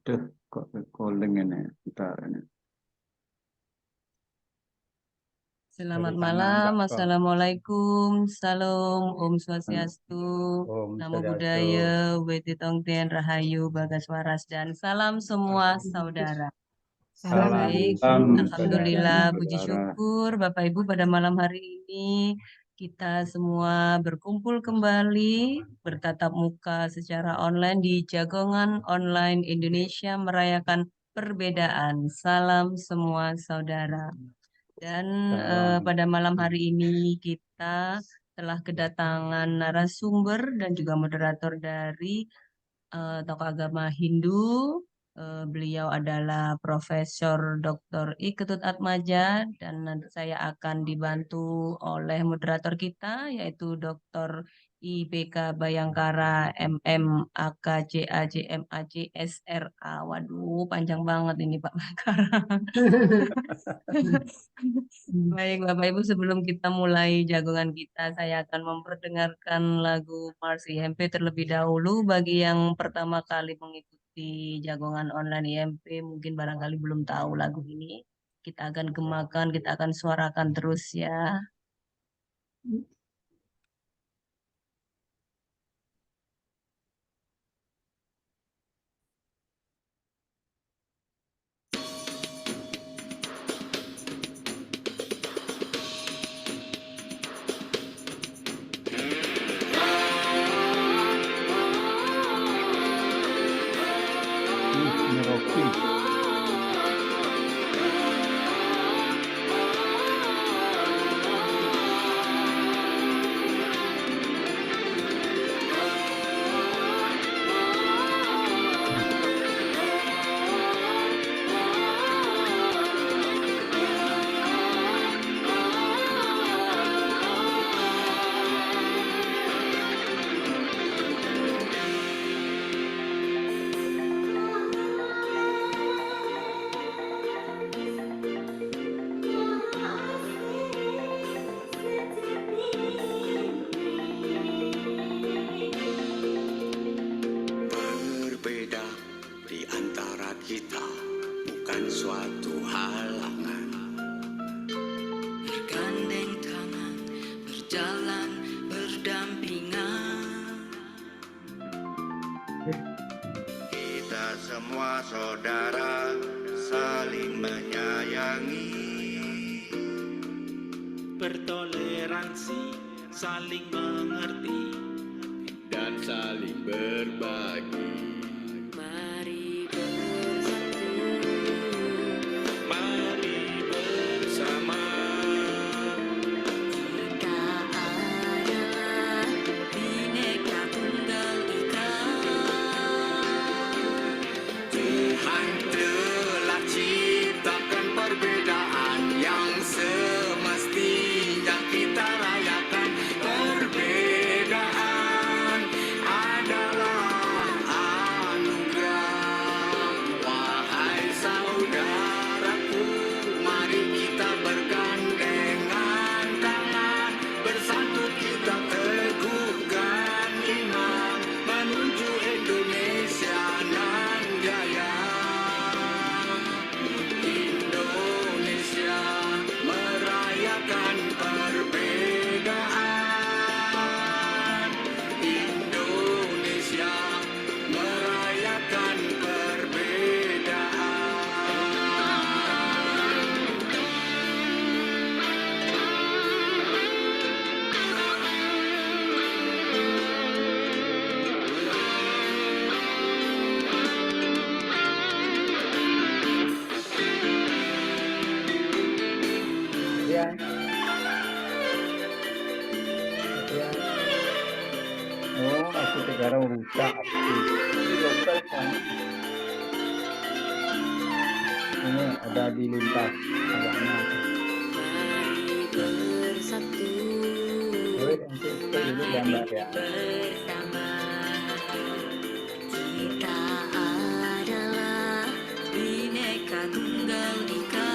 Udah kok recording ini. Bentar ini. Selamat Dari malam, Mbak Ko. Assalamualaikum, Salam, Om Swastiastu, Om Namo Swastiastu. Buddhaya, Weti Tongten, Rahayu, Bagas Waras, dan salam semua saudara. Salam Baik, Salam Alhamdulillah, saudara. puji syukur Bapak Ibu pada malam hari ini kita semua berkumpul kembali bertatap muka secara online di Jagongan Online Indonesia merayakan perbedaan. Salam semua saudara. Dan pada malam hari ini kita telah kedatangan narasumber dan juga moderator dari tokoh agama Hindu. Beliau adalah Profesor Dr. I Ketut Atmaja dan nanti saya akan dibantu oleh moderator kita yaitu Dr. IBK Bayangkara MM AKJ AJM AJ SRA. Waduh, panjang banget ini Pak Bayangkara. Baik, Bapak Ibu, sebelum kita mulai jagongan kita, saya akan memperdengarkan lagu Mars IMP terlebih dahulu. Bagi yang pertama kali mengikuti jagongan online IMP, mungkin barangkali belum tahu lagu ini. Kita akan gemakan, kita akan suarakan terus ya. Ini Rocky. Berbeda di antara kita bukan suatu halangan. Bergandeng tangan, berjalan berdampingan. Kita semua saudara, saling menyayangi. Bertoleransi, saling mengerti, Dan saling berbagi. mari bersatu, mari bersama. Kita adalah Bhinneka Tunggal Ika. Tuhan telah ciptakan perbedaan yang semestinya kita rayakan. Perbedaan adalah anugerah. Wahai saudaraku, mari kita bergandengan tangan. Bersatu kita teguhkan iman menuju Indonesia nan jaya. Indonesia merayakan perbedaan. Indonesia merayakan perbedaan. Ya. Ya. Oh, aku sekarang rusak. Ini rusak kan? Ini ada di lintas agama. Mari bersatu, Boleh nanti stay dulu ya Mbak ya. bersama. Kita adalah Bhinneka Tunggal Ika.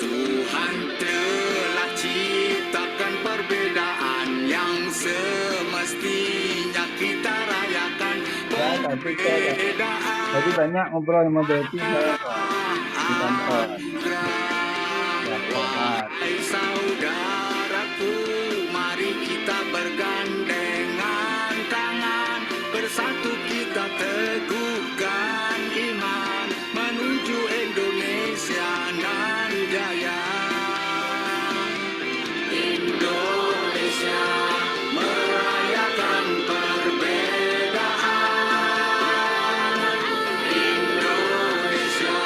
Tuhan telah ciptakan perbedaan yang semestinya kita rayakan. Ya, Tadi banyak ngobrol sama Betty saya Pak di kantor. Ya, sehat. Hai saudaraku, mari kita bergandengan tangan, bersatu kita teguhkan iman, menuju Indonesia nan jaya. Indonesia merayakan perbedaan. Indonesia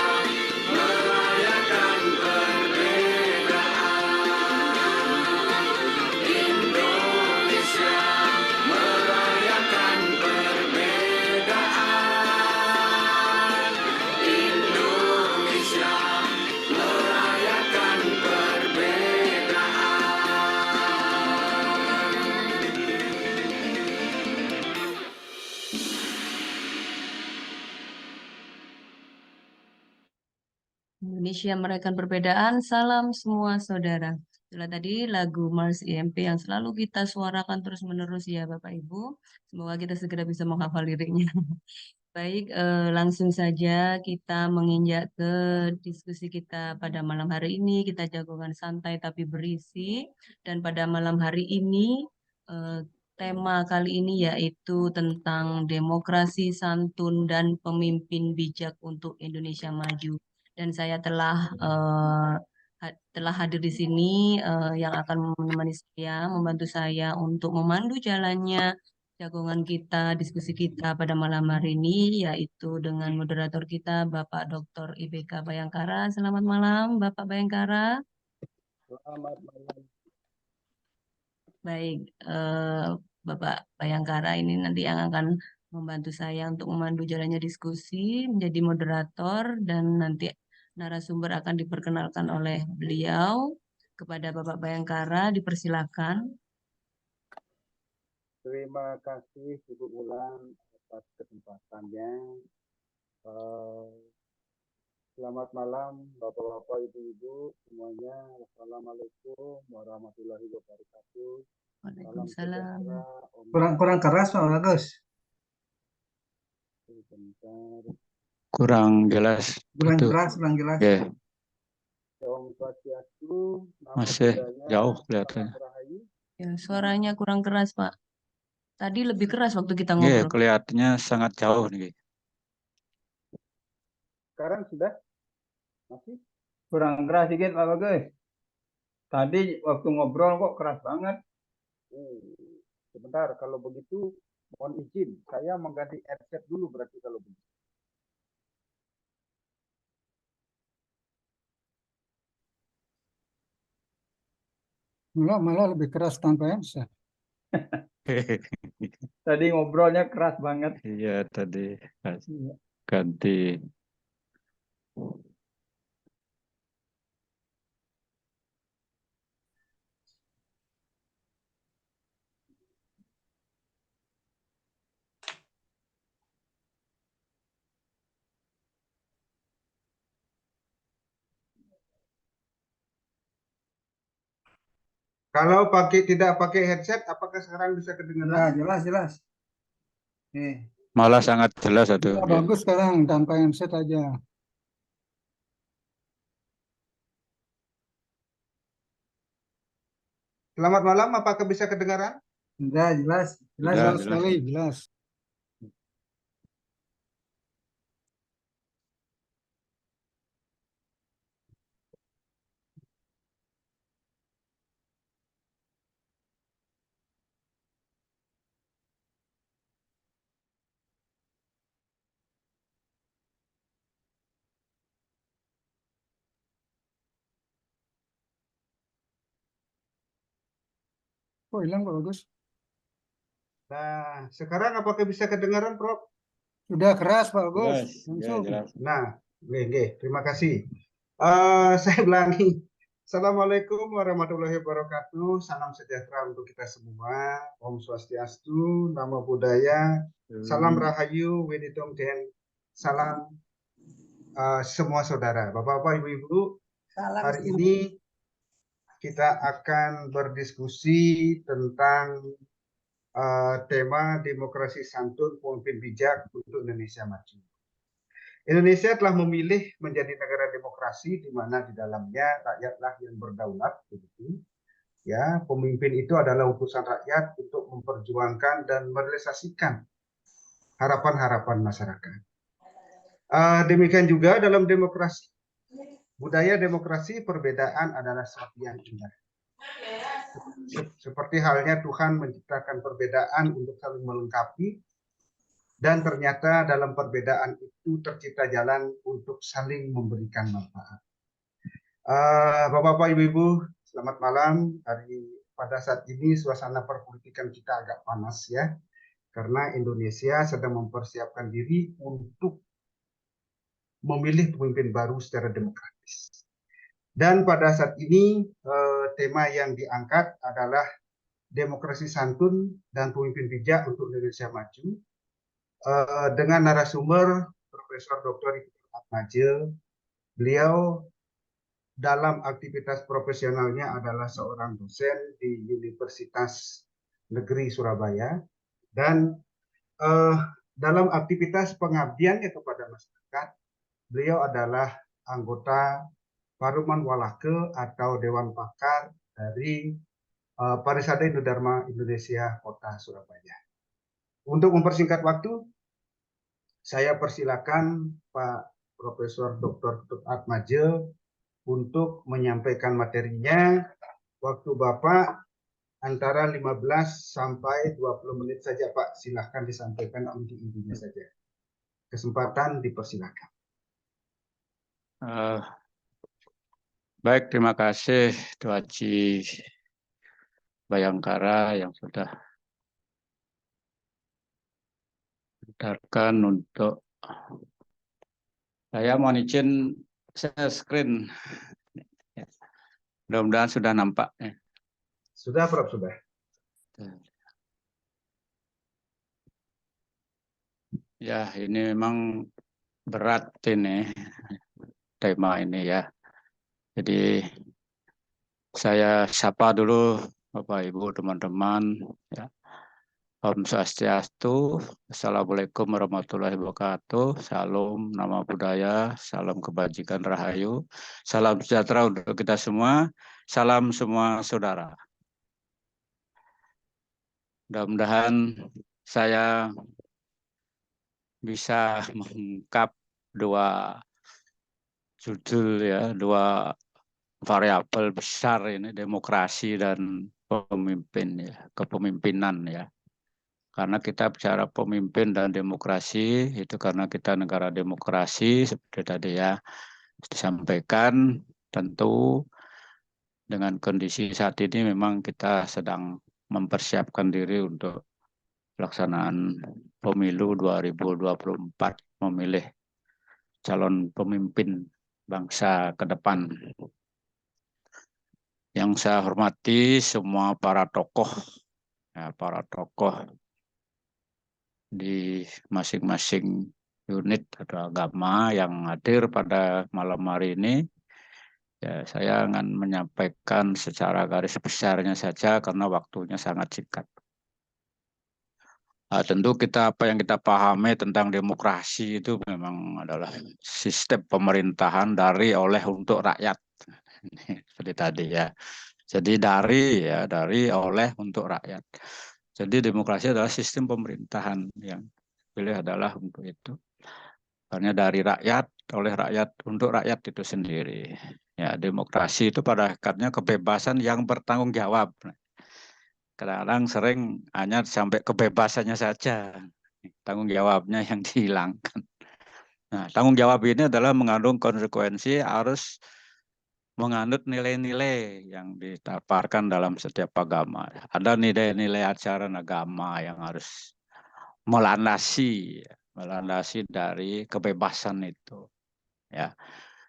merayakan perbedaan. Indonesia merayakan perbedaan. Indonesia merayakan perbedaan. Indonesia merayakan perbedaan, salam semua saudara. Itulah tadi lagu Mars IMP yang selalu kita suarakan terus-menerus ya Bapak Ibu. Semoga kita segera bisa menghafal liriknya. Baik, langsung saja kita menginjak ke diskusi kita pada malam hari ini. Kita jagoan santai tapi berisi. Dan pada malam hari ini, tema kali ini yaitu tentang demokrasi santun dan pemimpin bijak untuk Indonesia maju. Dan saya telah hadir di sini yang akan menemani saya, membantu saya untuk memandu jalannya jagongan kita, diskusi kita pada malam hari ini, yaitu dengan moderator kita, Bapak Dr. IBK Bayangkara. Selamat malam, Bapak Bayangkara. Selamat malam. Baik, Bapak Bayangkara ini nanti yang akan membantu saya untuk memandu jalannya diskusi, menjadi moderator, dan nanti narasumber akan diperkenalkan oleh beliau. Kepada Bapak Bayangkara, dipersilakan. Terima kasih Ibu Ulan atas kesempatannya. Selamat malam Bapak-bapak, Ibu-ibu semuanya. Wassalamualaikum warahmatullahi wabarakatuh. Salam Waalaikumsalam. sejahtera. Kurang keras Pak Bagus. Sebentar. Kurang jelas. Kurang Itu. keras, kurang jelas. Oke, Om Swastiastu. Namo masih Buddhaya, jauh Salam kelihatannya. Rahayu. Ya, suaranya kurang keras, Pak. Tadi lebih keras waktu kita Oke, ngobrol. kelihatannya sangat jauh nih. Sekarang sudah? Masih? Kurang keras dikit Pak Bagus. Tadi waktu ngobrol kok keras banget. Sebentar, kalau begitu mohon izin, saya mengganti headset dulu berarti kalau begitu. Malah lebih keras tanpa headset. Tadi ngobrolnya keras banget. Iya, tadi ganti. Kalau tidak pakai headset, apakah sekarang bisa kedengaran? Nah, jelas. Malah sangat jelas itu. Bagus sekarang tanpa headset aja. Selamat malam, apakah bisa kedengaran? Udah jelas Jelas. sekali, jelas. Kok hilang Pak Bagus? Nah, sekarang apakah bisa kedengaran, Prof? Sudah keras Pak Bagus. Jelas. Ya, Langsung. jelas. Nah, oke, terima kasih. Saya ulangi. Assalamualaikum warahmatullahi wabarakatuh. Salam sejahtera untuk kita semua. Om Swastiastu, Namo Buddhaya, Salam Rahayu, Wididong Den, salam semua saudara. Bapak-bapak, ibu-ibu, hari ini kita akan berdiskusi tentang tema demokrasi santun pemimpin bijak untuk Indonesia maju. Indonesia telah memilih menjadi negara demokrasi di mana di dalamnya rakyatlah yang berdaulat, begitu. Ya, pemimpin itu adalah utusan rakyat untuk memperjuangkan dan merealisasikan harapan-harapan masyarakat. Demikian juga dalam demokrasi, budaya demokrasi, perbedaan adalah sesuatu yang indah. Seperti halnya Tuhan menciptakan perbedaan untuk saling melengkapi, dan ternyata dalam perbedaan itu tercipta jalan untuk saling memberikan manfaat. Bapak-bapak, ibu-ibu, selamat malam. Pada saat ini suasana perpolitikan kita agak panas ya, karena Indonesia sedang mempersiapkan diri untuk memilih pemimpin baru secara demokratis. Dan pada saat ini tema yang diangkat adalah demokrasi santun dan pemimpin bijak untuk Indonesia maju, dengan narasumber Profesor Dr. Atmaja. Beliau dalam aktivitas profesionalnya adalah seorang dosen di Universitas Negeri Surabaya, dan dalam aktivitas pengabdiannya kepada masyarakat, beliau adalah anggota Paruman Walake atau Dewan Pakar dari Parisade Indodarma Indonesia Kota Surabaya. Untuk mempersingkat waktu, saya persilakan Pak Profesor Dr. Atmaja untuk menyampaikan materinya. Waktu Bapak antara 15 sampai 20 menit saja, Pak. Silahkan disampaikan inti-intinya saja. Kesempatan dipersilakan. Baik, terima kasih Tuan Haji Bayangkara yang sudah mengantarkan untuk saya mohon izin share screen. Mudah-mudahan sudah nampak. Sudah, Prof. Sudah. Ya, ini memang berat ini tema ini ya. Jadi saya sapa dulu Bapak Ibu teman-teman ya. Om Swastiastu, Assalamualaikum warahmatullahi wabarakatuh, salam nama budaya, salam kebajikan rahayu, salam sejahtera untuk kita semua, salam semua saudara. Mudah-mudahan saya bisa mengungkap dua judul ya, dua variabel besar ini, demokrasi dan pemimpin ya, kepemimpinan ya. Karena kita bicara pemimpin dan demokrasi, itu karena kita negara demokrasi, seperti tadi ya disampaikan, tentu dengan kondisi saat ini memang kita sedang mempersiapkan diri untuk pelaksanaan pemilu 2024, memilih calon pemimpin bangsa ke depan. Yang saya hormati semua para tokoh, ya, para tokoh di masing-masing unit atau agama yang hadir pada malam hari ini. Ya, saya akan menyampaikan secara garis besarnya saja karena waktunya sangat singkat. Tentu apa yang kita pahami tentang demokrasi itu memang adalah sistem pemerintahan dari, oleh, untuk rakyat. Seperti tadi ya. Jadi dari, oleh, untuk rakyat. Jadi demokrasi adalah sistem pemerintahan yang pilih adalah untuk itu. Karena dari rakyat, oleh rakyat, untuk rakyat itu sendiri. Ya, demokrasi itu pada hakikatnya kebebasan yang bertanggung jawab. Kadang-kadang sering hanya sampai kebebasannya saja, tanggung jawabnya yang dihilangkan. Nah, tanggung jawab ini adalah mengandung konsekuensi harus menganut nilai-nilai yang ditaparkan dalam setiap agama. Ada nilai-nilai ajaran agama yang harus melandasi dari kebebasan itu, ya,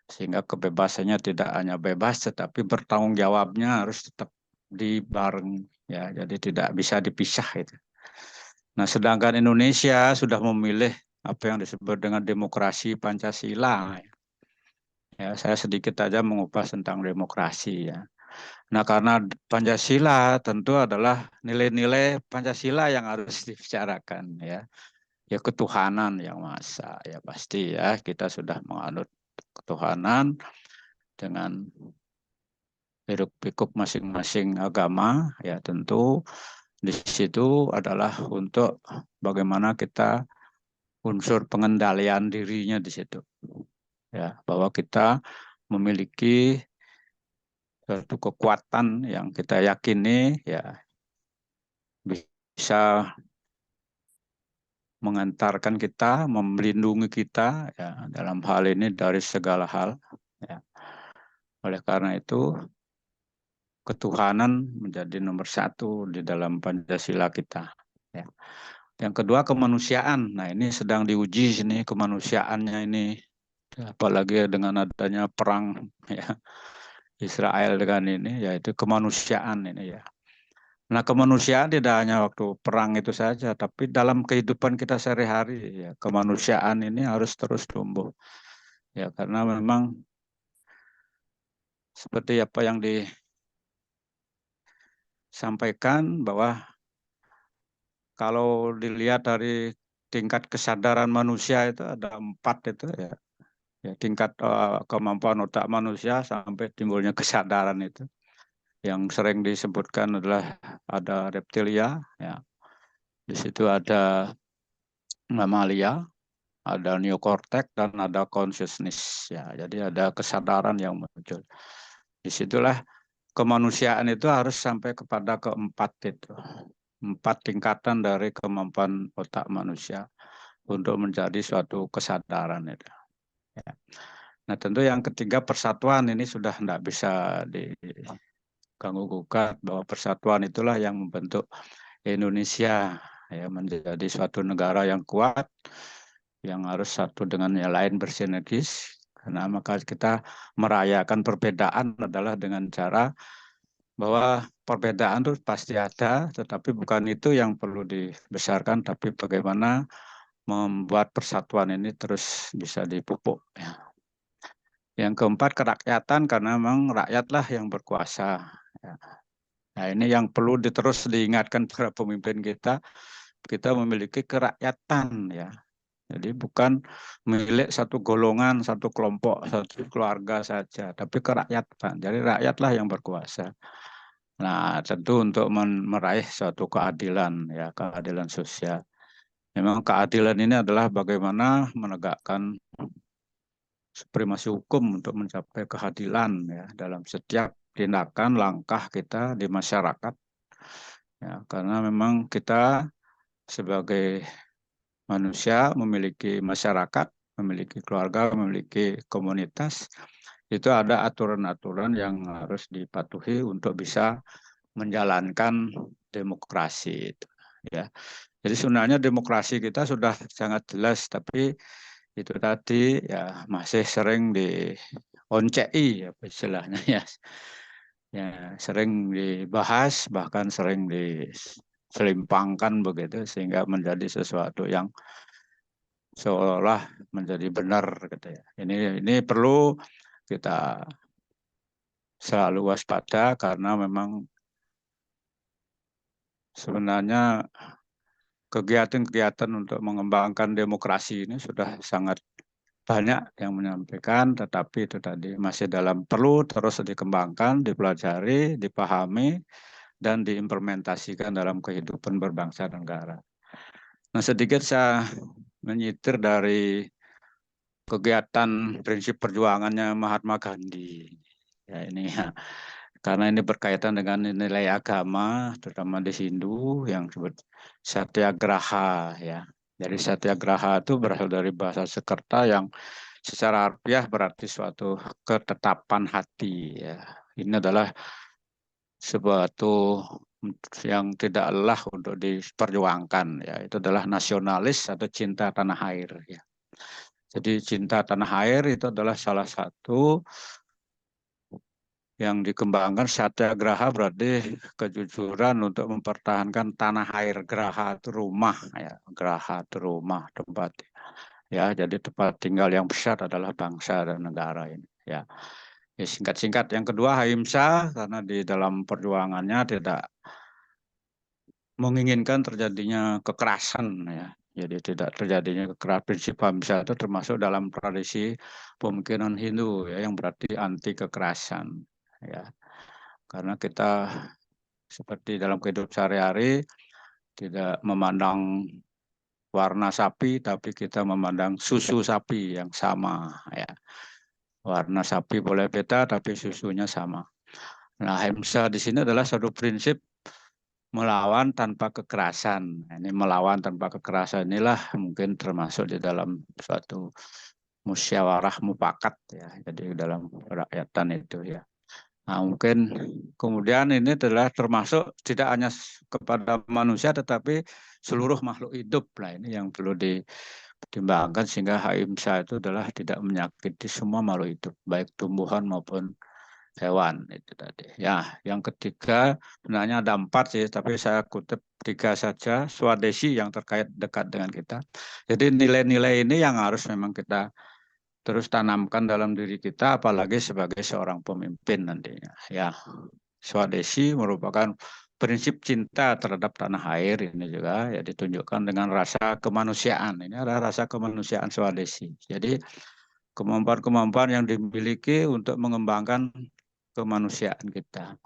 sehingga kebebasannya tidak hanya bebas, tetapi bertanggung jawabnya harus tetap dibareng, ya, jadi tidak bisa dipisah itu. Nah, sedangkan Indonesia sudah memilih apa yang disebut dengan demokrasi Pancasila. Ya, saya sedikit saja mengupas tentang demokrasi ya. Nah, karena Pancasila tentu adalah nilai-nilai Pancasila yang harus dibicarakan ya. Ya ketuhanan yang Maha Esa ya pasti ya kita sudah menganut ketuhanan dengan hiruk-pikuk masing-masing agama ya tentu di situ adalah untuk bagaimana kita unsur pengendalian dirinya di situ ya bahwa kita memiliki suatu kekuatan yang kita yakini ya bisa mengantarkan kita, melindungi kita ya dalam hal ini dari segala hal ya. Oleh karena itu ketuhanan menjadi nomor satu di dalam Pancasila kita ya. Yang kedua kemanusiaan. Nah, ini sedang diuji sini kemanusiaannya ini apalagi dengan adanya perang ya Israel dengan ini yaitu kemanusiaan ini ya. Nah, kemanusiaan tidak hanya waktu perang itu saja, tapi dalam kehidupan kita sehari-hari, ya, kemanusiaan ini harus terus tumbuh. Ya, karena memang seperti apa yang disampaikan bahwa kalau dilihat dari tingkat kesadaran manusia itu ada 4 itu ya. Ya, tingkat kemampuan otak manusia sampai timbulnya kesadaran itu. Yang sering disebutkan adalah ada reptilia, ya. Di situ ada mamalia, ada neokortex dan ada consciousness ya. Jadi ada kesadaran yang muncul. Disitulah kemanusiaan itu harus sampai kepada keempat itu. 4 tingkatan dari kemampuan otak manusia untuk menjadi suatu kesadaran itu. Ya. Nah tentu yang ketiga persatuan ini sudah tidak bisa diganggu gugat bahwa persatuan itulah yang membentuk Indonesia ya menjadi suatu negara yang kuat yang harus satu dengan yang lain bersinergis karena maka kita merayakan perbedaan adalah dengan cara bahwa perbedaan itu pasti ada tetapi bukan itu yang perlu dibesarkan tapi bagaimana membuat persatuan ini terus bisa dipupuk ya. Yang keempat kerakyatan karena memang rakyatlah yang berkuasa ya. Nah ini yang perlu terus diingatkan para pemimpin kita memiliki kerakyatan ya. Jadi bukan milik satu golongan, satu kelompok, satu keluarga saja, tapi kerakyatan. Jadi rakyatlah yang berkuasa. Nah, tentu untuk meraih suatu keadilan, ya keadilan sosial. Memang keadilan ini adalah bagaimana menegakkan supremasi hukum untuk mencapai keadilan ya dalam setiap tindakan langkah kita di masyarakat. Ya, karena memang kita sebagai manusia memiliki masyarakat, memiliki keluarga, memiliki komunitas, itu ada aturan-aturan yang harus dipatuhi untuk bisa menjalankan demokrasi itu. Ya, jadi sebenarnya demokrasi kita sudah sangat jelas, tapi itu tadi ya masih sering dioncei ya istilahnya ya. Ya, sering dibahas bahkan sering diselimpangkan begitu sehingga menjadi sesuatu yang seolah menjadi benar gitu ya. Ini perlu kita selalu waspada karena memang sebenarnya kegiatan-kegiatan untuk mengembangkan demokrasi ini sudah sangat banyak yang menyampaikan, tetapi itu tadi masih perlu terus dikembangkan, dipelajari, dipahami, dan diimplementasikan dalam kehidupan berbangsa dan negara. Nah, sedikit saya menyitir dari kegiatan prinsip perjuangannya Mahatma Gandhi. Ya, ini ya. Karena ini berkaitan dengan nilai agama, terutama di Hindu yang disebut Satyagraha ya. Jadi Satyagraha itu berasal dari bahasa Sanskerta yang secara harfiah berarti suatu ketetapan hati ya. Ini adalah suatu yang tidak lelah untuk diperjuangkan ya. Itu adalah nasionalis atau cinta tanah air ya. Jadi cinta tanah air itu adalah salah satu yang dikembangkan. Satyagraha berarti kejujuran untuk mempertahankan tanah air. Graha itu rumah ya, graha itu rumah, tempat ya. Jadi tempat tinggal yang besar adalah bangsa dan negara ini ya. Ya, singkat-singkat. Yang kedua ahimsa, karena di dalam perjuangannya tidak menginginkan terjadinya kekerasan ya. Jadi tidak terjadinya kekerasan. Prinsip ahimsa itu termasuk dalam tradisi pemikiran Hindu ya, yang berarti anti kekerasan ya. Karena kita seperti dalam kehidupan sehari-hari tidak memandang warna sapi, tapi kita memandang susu sapi yang sama ya. Warna sapi boleh beda, tapi susunya sama. Nah, ahimsa di sini adalah satu prinsip melawan tanpa kekerasan. Ini melawan tanpa kekerasan inilah mungkin termasuk di dalam suatu musyawarah mufakat ya. Jadi dalam kerakyatan itu ya. Nah, mungkin kemudian ini adalah termasuk tidak hanya kepada manusia tetapi seluruh makhluk hidup lah, ini yang perlu dipertimbangkan sehingga ahimsa itu adalah tidak menyakiti semua makhluk hidup baik tumbuhan maupun hewan itu tadi. Ya, yang ketiga sebenarnya ada 4 sih, tapi saya kutip 3 saja. Swadesi yang terkait dekat dengan kita. Jadi nilai-nilai ini yang harus memang kita terus tanamkan dalam diri kita, apalagi sebagai seorang pemimpin nantinya. Ya, Swadesi merupakan prinsip cinta terhadap tanah air ini juga ya ditunjukkan dengan rasa kemanusiaan. Ini adalah rasa kemanusiaan Swadesi. Jadi kemampuan-kemampuan yang dimiliki untuk mengembangkan kemanusiaan kita.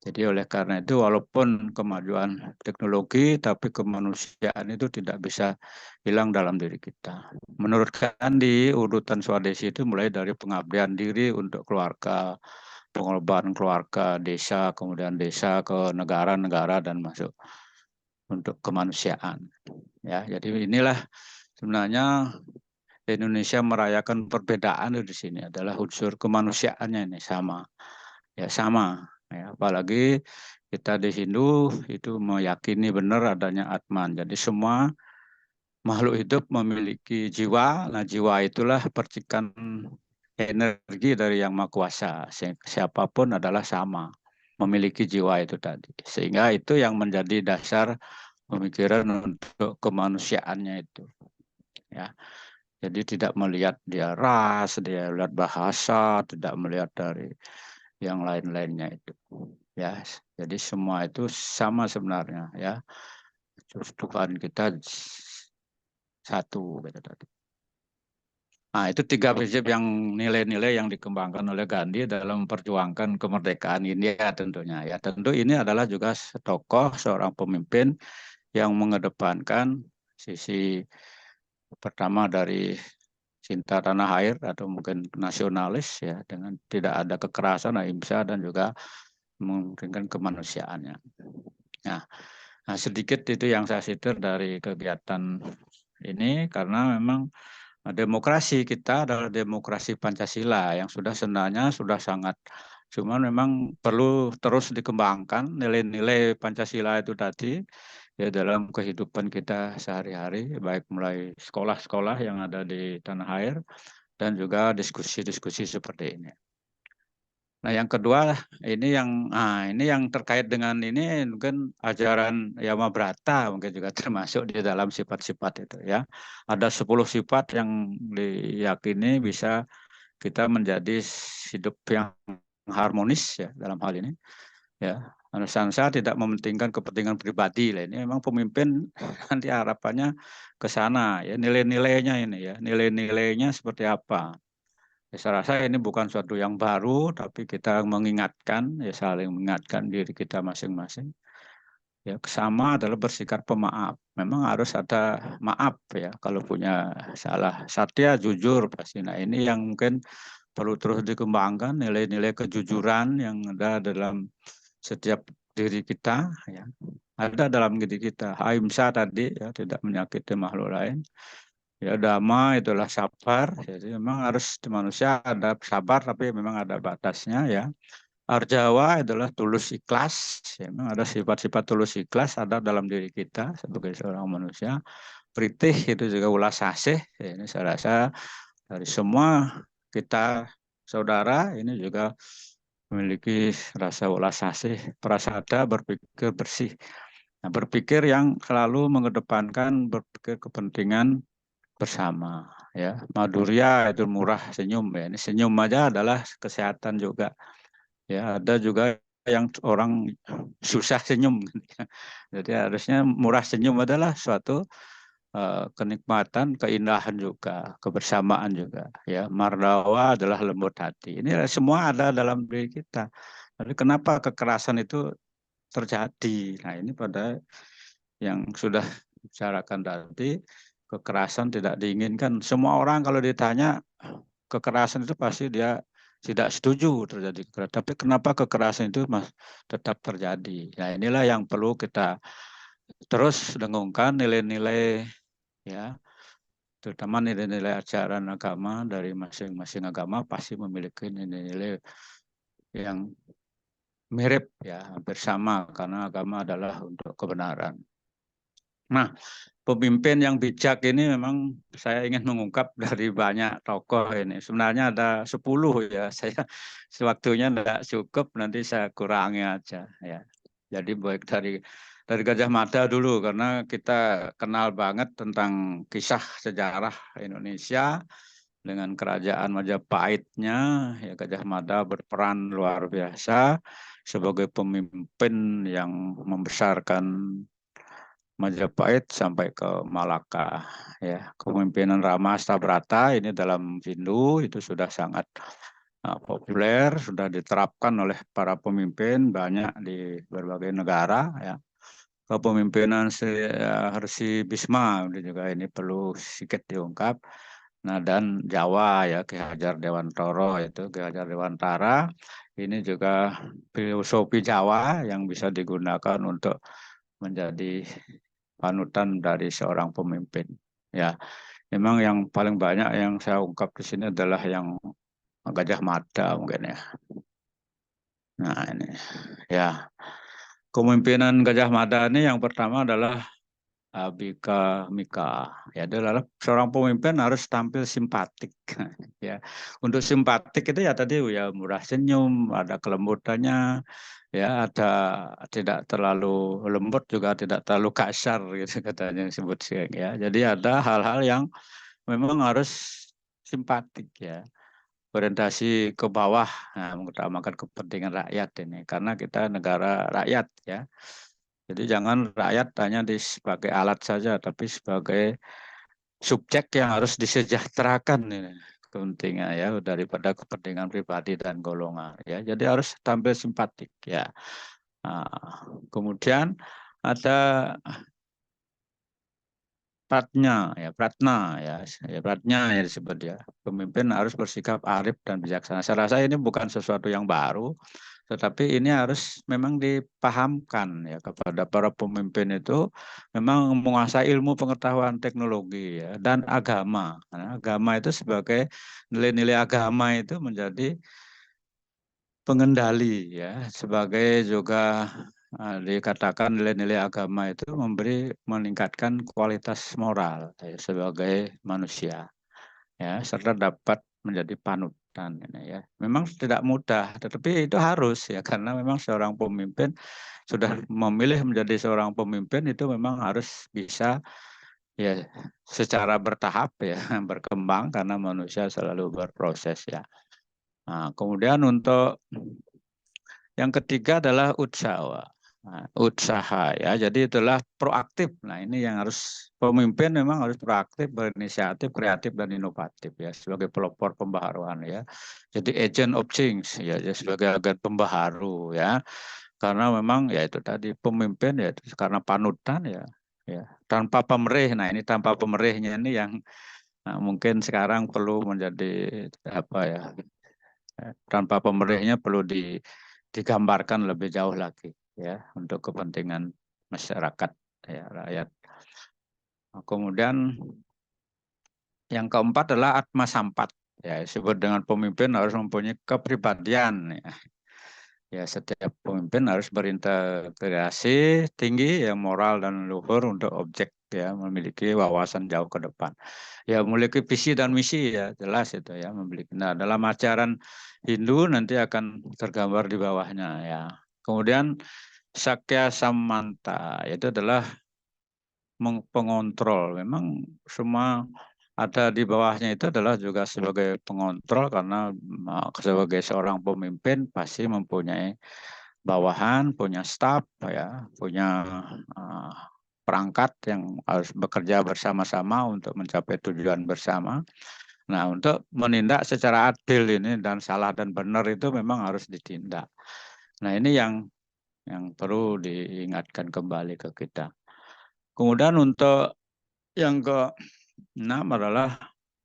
Jadi oleh karena itu walaupun kemajuan teknologi tapi kemanusiaan itu tidak bisa hilang dalam diri kita. Menurut Gandhi urutan Swadesi itu mulai dari pengabdian diri untuk keluarga, pengorbanan keluarga, desa, kemudian desa ke negara-negara dan masuk untuk kemanusiaan. Ya, jadi inilah sebenarnya Indonesia merayakan perbedaan di sini adalah unsur kemanusiaannya ini sama. Ya sama. Ya, apalagi kita di Hindu itu meyakini benar adanya Atman. Jadi semua makhluk hidup memiliki jiwa. Nah, jiwa itulah percikan energi dari Yang Maha Kuasa. Siapapun adalah sama, memiliki jiwa itu tadi. Sehingga itu yang menjadi dasar pemikiran untuk kemanusiaannya itu. Ya. Jadi tidak melihat dia ras, dia lihat bahasa, tidak melihat dari yang lain-lainnya itu. Ya, jadi semua itu sama sebenarnya ya. Tuhan kita satu gitu tadi. Nah, itu 3 prinsip yang nilai-nilai yang dikembangkan oleh Gandhi dalam memperjuangkan kemerdekaan India tentunya ya. Tentu ini adalah juga tokoh seorang pemimpin yang mengedepankan sisi pertama dari cinta tanah air atau mungkin nasionalis ya, dengan tidak ada kekerasan, ahimsa dan juga memungkinkan kemanusiaannya. Nah, sedikit itu yang saya sitir dari kegiatan ini karena memang demokrasi kita adalah demokrasi Pancasila yang sudah sebenarnya sudah sangat, cuman memang perlu terus dikembangkan nilai-nilai Pancasila itu tadi ya dalam kehidupan kita sehari-hari, baik mulai sekolah-sekolah yang ada di tanah air dan juga diskusi-diskusi seperti ini. Nah, yang kedua ini yang terkait dengan ini mungkin ajaran Yamabrata mungkin juga termasuk di dalam sifat-sifat itu ya. Ada 10 sifat yang diyakini bisa kita menjadi hidup yang harmonis ya dalam hal ini. Ya, Anusansa tidak mementingkan kepentingan pribadi lah. Ini memang pemimpin nanti harapannya ke sana ya, nilai-nilainya ini ya, nilai-nilainya seperti apa. Ya, saya rasa ini bukan suatu yang baru, tapi kita mengingatkan, ya saling mengingatkan diri kita masing-masing. Ya, sama adalah bersikap pemaaf. Memang harus ada maaf ya, kalau punya salah. Satya, jujur pasti. Nah, ini yang mungkin perlu terus dikembangkan, nilai-nilai kejujuran yang ada dalam setiap diri kita. Ya. Ada dalam diri kita. Ahimsa tadi, ya, tidak menyakiti makhluk lain. Ya, dhamma itulah sabar. Jadi memang harus di manusia ada sabar, tapi memang ada batasnya ya. Arjawa adalah tulus ikhlas. Ya, memang ada sifat-sifat tulus ikhlas ada dalam diri kita sebagai seorang manusia. Pritih itu juga ulas asih. Ya, ini saya rasa dari semua kita saudara ini juga memiliki rasa ulas asih, prasada, berpikir bersih. Nah, berpikir yang selalu mengedepankan berpikir kepentingan bersama ya. Madurya itu murah senyum ya. Ini senyum aja adalah kesehatan juga. Ya, ada juga yang orang susah senyum. Jadi harusnya murah senyum adalah suatu kenikmatan, keindahan juga, kebersamaan juga. Ya, mardawa adalah lembut hati. Ini semua ada dalam diri kita. Tapi kenapa kekerasan itu terjadi? Nah, ini pada yang sudah bicarakan tadi, kekerasan tidak diinginkan. Semua orang kalau ditanya kekerasan itu pasti dia tidak setuju terjadi kekerasan. Tapi kenapa kekerasan itu tetap terjadi? Nah, inilah yang perlu kita terus dengungkan nilai-nilai ya, terutama nilai-nilai ajaran agama dari masing-masing agama pasti memiliki nilai-nilai yang mirip ya, hampir sama karena agama adalah untuk kebenaran. Nah, pemimpin yang bijak ini memang saya ingin mengungkap dari banyak tokoh ini. Sebenarnya ada 10 ya. Saya sewaktunya tidak cukup, nanti saya kurangi aja ya. Jadi baik dari Gajah Mada dulu karena kita kenal banget tentang kisah sejarah Indonesia dengan kerajaan Majapahitnya. Ya, Gajah Mada berperan luar biasa sebagai pemimpin yang membesarkan Majapahit sampai ke Malaka ya. Kepemimpinan Rama Astabrata ini dalam Hindu itu sudah sangat populer, sudah diterapkan oleh para pemimpin banyak di berbagai negara ya. Kepemimpinan Rsi Bisma juga ini perlu sedikit diungkap. Nah, dan Jawa ya, Ki Hajar Dewantara itu, Ki Hajar Dewantara ini juga filosofi Jawa yang bisa digunakan untuk menjadi panutan dari seorang pemimpin. Ya, memang yang paling banyak yang saya ungkap di sini adalah yang Gajah Mada mungkin ya. Nah ini ya, kepemimpinan Gajah Mada ini yang pertama adalah Bika Mika. Ya, dia adalah seorang pemimpin harus tampil simpatik. Ya, untuk simpatik itu ya tadi ya murah senyum, ada kelembutannya, ya ada tidak terlalu lembut juga tidak terlalu kasar gitu katanya disebut ya. Jadi ada hal-hal yang memang harus simpatik ya. Orientasi ke bawah, nah, mengutamakan kepentingan rakyat ini karena kita negara rakyat ya. Jadi jangan rakyat hanya sebagai alat saja, tapi sebagai subjek yang harus disejahterakan ini kepentingan ya daripada kepentingan pribadi dan golongan ya. Jadi harus tampil simpatik ya. Nah, kemudian ada pratnya ya, pratnya ya disebut ya. Pemimpin harus bersikap arif dan bijaksana. Saya rasa ini bukan sesuatu yang baru, tetapi ini harus memang dipahamkan ya kepada para pemimpin itu memang menguasai ilmu pengetahuan teknologi ya dan agama. Karena agama itu sebagai nilai-nilai agama itu menjadi pengendali ya, sebagai juga dikatakan nilai-nilai agama itu meningkatkan kualitas moral ya, sebagai manusia ya, serta dapat menjadi panutan ya. Memang tidak mudah, tetapi itu harus ya karena memang seorang pemimpin sudah memilih menjadi seorang pemimpin itu memang harus bisa ya secara bertahap ya berkembang karena manusia selalu berproses ya. Nah, kemudian untuk yang ketiga adalah usaha. Nah, usaha ya, jadi itulah proaktif. Nah ini yang harus pemimpin memang harus proaktif, berinisiatif, kreatif dan inovatif ya sebagai pelopor pembaharuan ya. Jadi agent of change ya, sebagai agen pembaharu ya. Karena memang ya itu tadi pemimpin ya karena panutan ya tanpa pemerih. Nah ini tanpa pemerihnya ini yang mungkin sekarang perlu menjadi apa ya, tanpa pemerihnya perlu digambarkan lebih jauh lagi ya untuk kepentingan masyarakat ya rakyat. Nah, kemudian yang keempat adalah atma sampat ya, disebut dengan pemimpin harus mempunyai kepribadian ya. Ya setiap pemimpin harus berintegrasi tinggi yang moral dan luhur untuk objek ya, memiliki wawasan jauh ke depan. Ya memiliki visi dan misi ya jelas itu ya memiliki. Nah dalam ajaran Hindu nanti akan tergambar di bawahnya ya. Kemudian Sakya Samanta itu adalah pengontrol. Memang semua ada di bawahnya itu adalah juga sebagai pengontrol karena sebagai seorang pemimpin pasti mempunyai bawahan, punya staf, ya, punya perangkat yang harus bekerja bersama-sama untuk mencapai tujuan bersama. Nah, untuk menindak secara adil ini dan salah dan benar itu memang harus ditindak. Nah, ini yang perlu diingatkan kembali ke kita. Kemudian untuk yang ke-6 adalah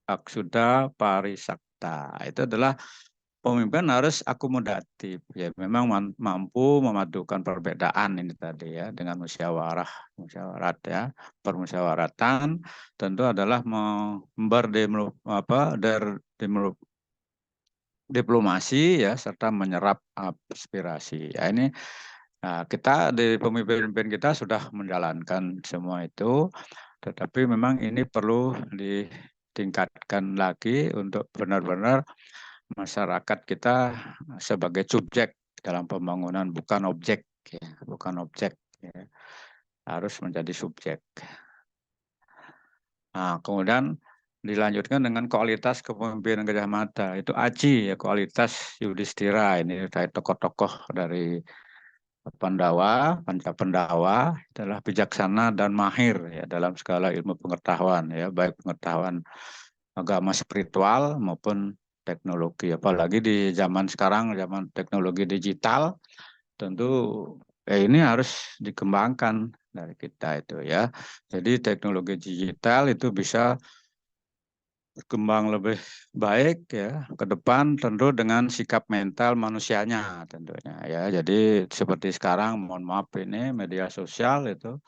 aksuda parisakta. Itu adalah pemimpin harus akomodatif, ya, memang mampu memadukan perbedaan ini tadi ya dengan musyawarat ya, permusyawaratan tentu adalah diplomasi ya serta menyerap aspirasi. Ya ini kita di pemimpin kita sudah menjalankan semua itu, tetapi memang ini perlu ditingkatkan lagi untuk benar-benar masyarakat kita sebagai subjek dalam pembangunan, bukan objek ya, bukan objek ya. Harus menjadi subjek. Nah, kemudian dilanjutkan dengan kualitas kepemimpinan Gajah Mada, itu Aji ya, kualitas Yudhistira, ini dari tokoh-tokoh dari Pandawa, Panca-Pandawa adalah bijaksana dan mahir ya dalam segala ilmu pengetahuan ya, baik pengetahuan agama spiritual maupun teknologi. Apalagi di zaman sekarang, zaman teknologi digital, tentu ini harus dikembangkan dari kita itu ya. Jadi teknologi digital itu bisa berkembang lebih baik ya ke depan, tentu dengan sikap mental manusianya tentunya ya. Jadi seperti sekarang, mohon maaf ini media sosial itu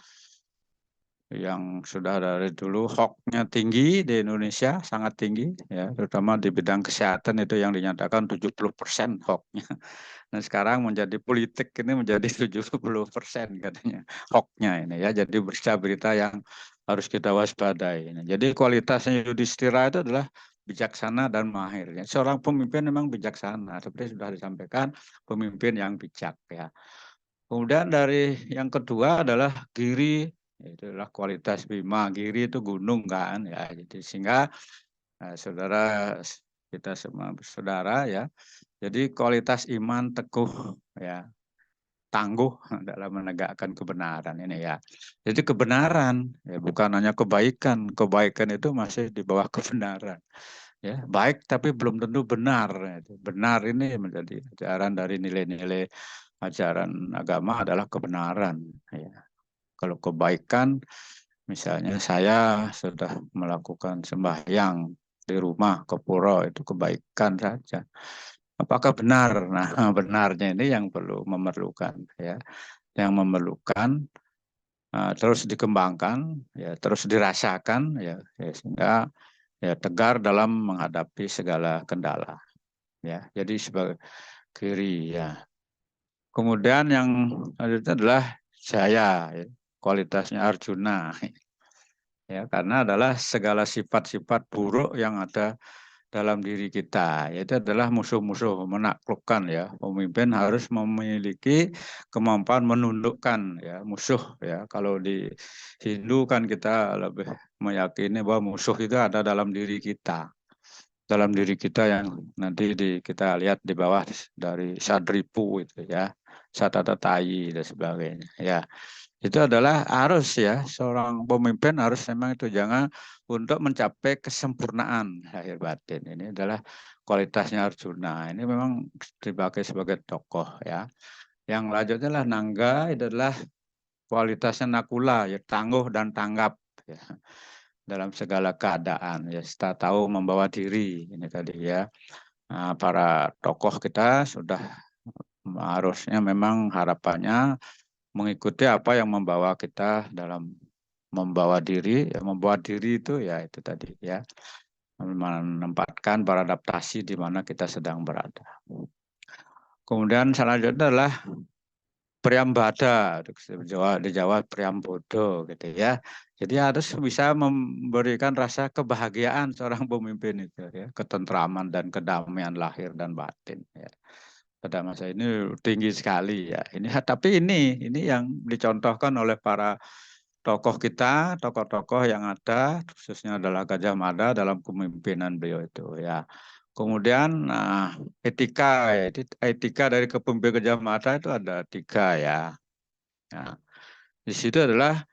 yang sudah dari dulu hoax-nya tinggi di Indonesia, sangat tinggi ya, terutama di bidang kesehatan itu yang dinyatakan 70% hoax-nya. Nah, sekarang menjadi politik ini menjadi 70% katanya hoax-nya ini ya. Jadi berita-berita yang harus kita waspadai. Jadi kualitasnya Yudhistira itu adalah bijaksana dan mahir. Seorang pemimpin memang bijaksana, seperti sudah disampaikan, pemimpin yang bijak ya. Kemudian dari yang kedua adalah giri, itulah kualitas Bima. Giri itu gunung kan ya. Jadi sehingga saudara kita semua bersaudara ya. Jadi kualitas iman teguh ya, tangguh dalam menegakkan kebenaran ini ya. Jadi kebenaran ya, bukan hanya kebaikan. Kebaikan itu masih di bawah kebenaran. Ya, baik tapi belum tentu benar. Benar ini menjadi ajaran dari nilai-nilai ajaran agama adalah kebenaran. Ya. Kalau kebaikan, misalnya saya sudah melakukan sembahyang di rumah ke pura, itu kebaikan saja. Apakah benar? Nah, benarnya ini yang memerlukan ya, yang memerlukan terus dikembangkan, ya, terus dirasakan, ya sehingga ya tegar dalam menghadapi segala kendala. Ya, jadi sebagai kiri ya. Kemudian yang itu adalah saya, ya, kualitasnya Arjuna. Ya, karena adalah segala sifat-sifat buruk yang ada dalam diri kita, yaitu adalah musuh-musuh, menaklukkan ya. Pemimpin harus memiliki kemampuan menundukkan ya musuh ya. Kalau di Hindu kan kita lebih meyakini bahwa musuh itu ada dalam diri kita. Dalam diri kita yang nanti kita lihat di bawah dari Sadripu itu ya, Satatatai dan sebagainya ya. Itu adalah harus ya, seorang pemimpin harus memang itu jangan untuk mencapai kesempurnaan lahir batin. Ini adalah kualitasnya Arjuna. Ini memang dipakai sebagai tokoh ya. Yang lanjutnya adalah Nangga, itu adalah kualitasnya Nakula, ya tangguh dan tanggap ya, dalam segala keadaan ya, kita tahu membawa diri ini tadi ya. Nah, para tokoh kita sudah harusnya memang harapannya mengikuti apa yang membawa kita dalam membawa diri, ya, membawa diri itu ya itu tadi ya, menempatkan beradaptasi di mana kita sedang berada. Kemudian selanjutnya adalah Priambada, di Jawa Priambodo gitu ya. Jadi harus bisa memberikan rasa kebahagiaan seorang pemimpin itu ya, ketentraman dan kedamaian lahir dan batin ya. Pada masa ini tinggi sekali ya. Ini tapi ini yang dicontohkan oleh para tokoh kita, tokoh-tokoh yang ada, khususnya adalah Gajah Mada dalam kepemimpinan beliau itu ya. Kemudian etika, ya, etika dari kepemimpinan Gajah Mada itu ada 3 ya. Ya. Di situ adalah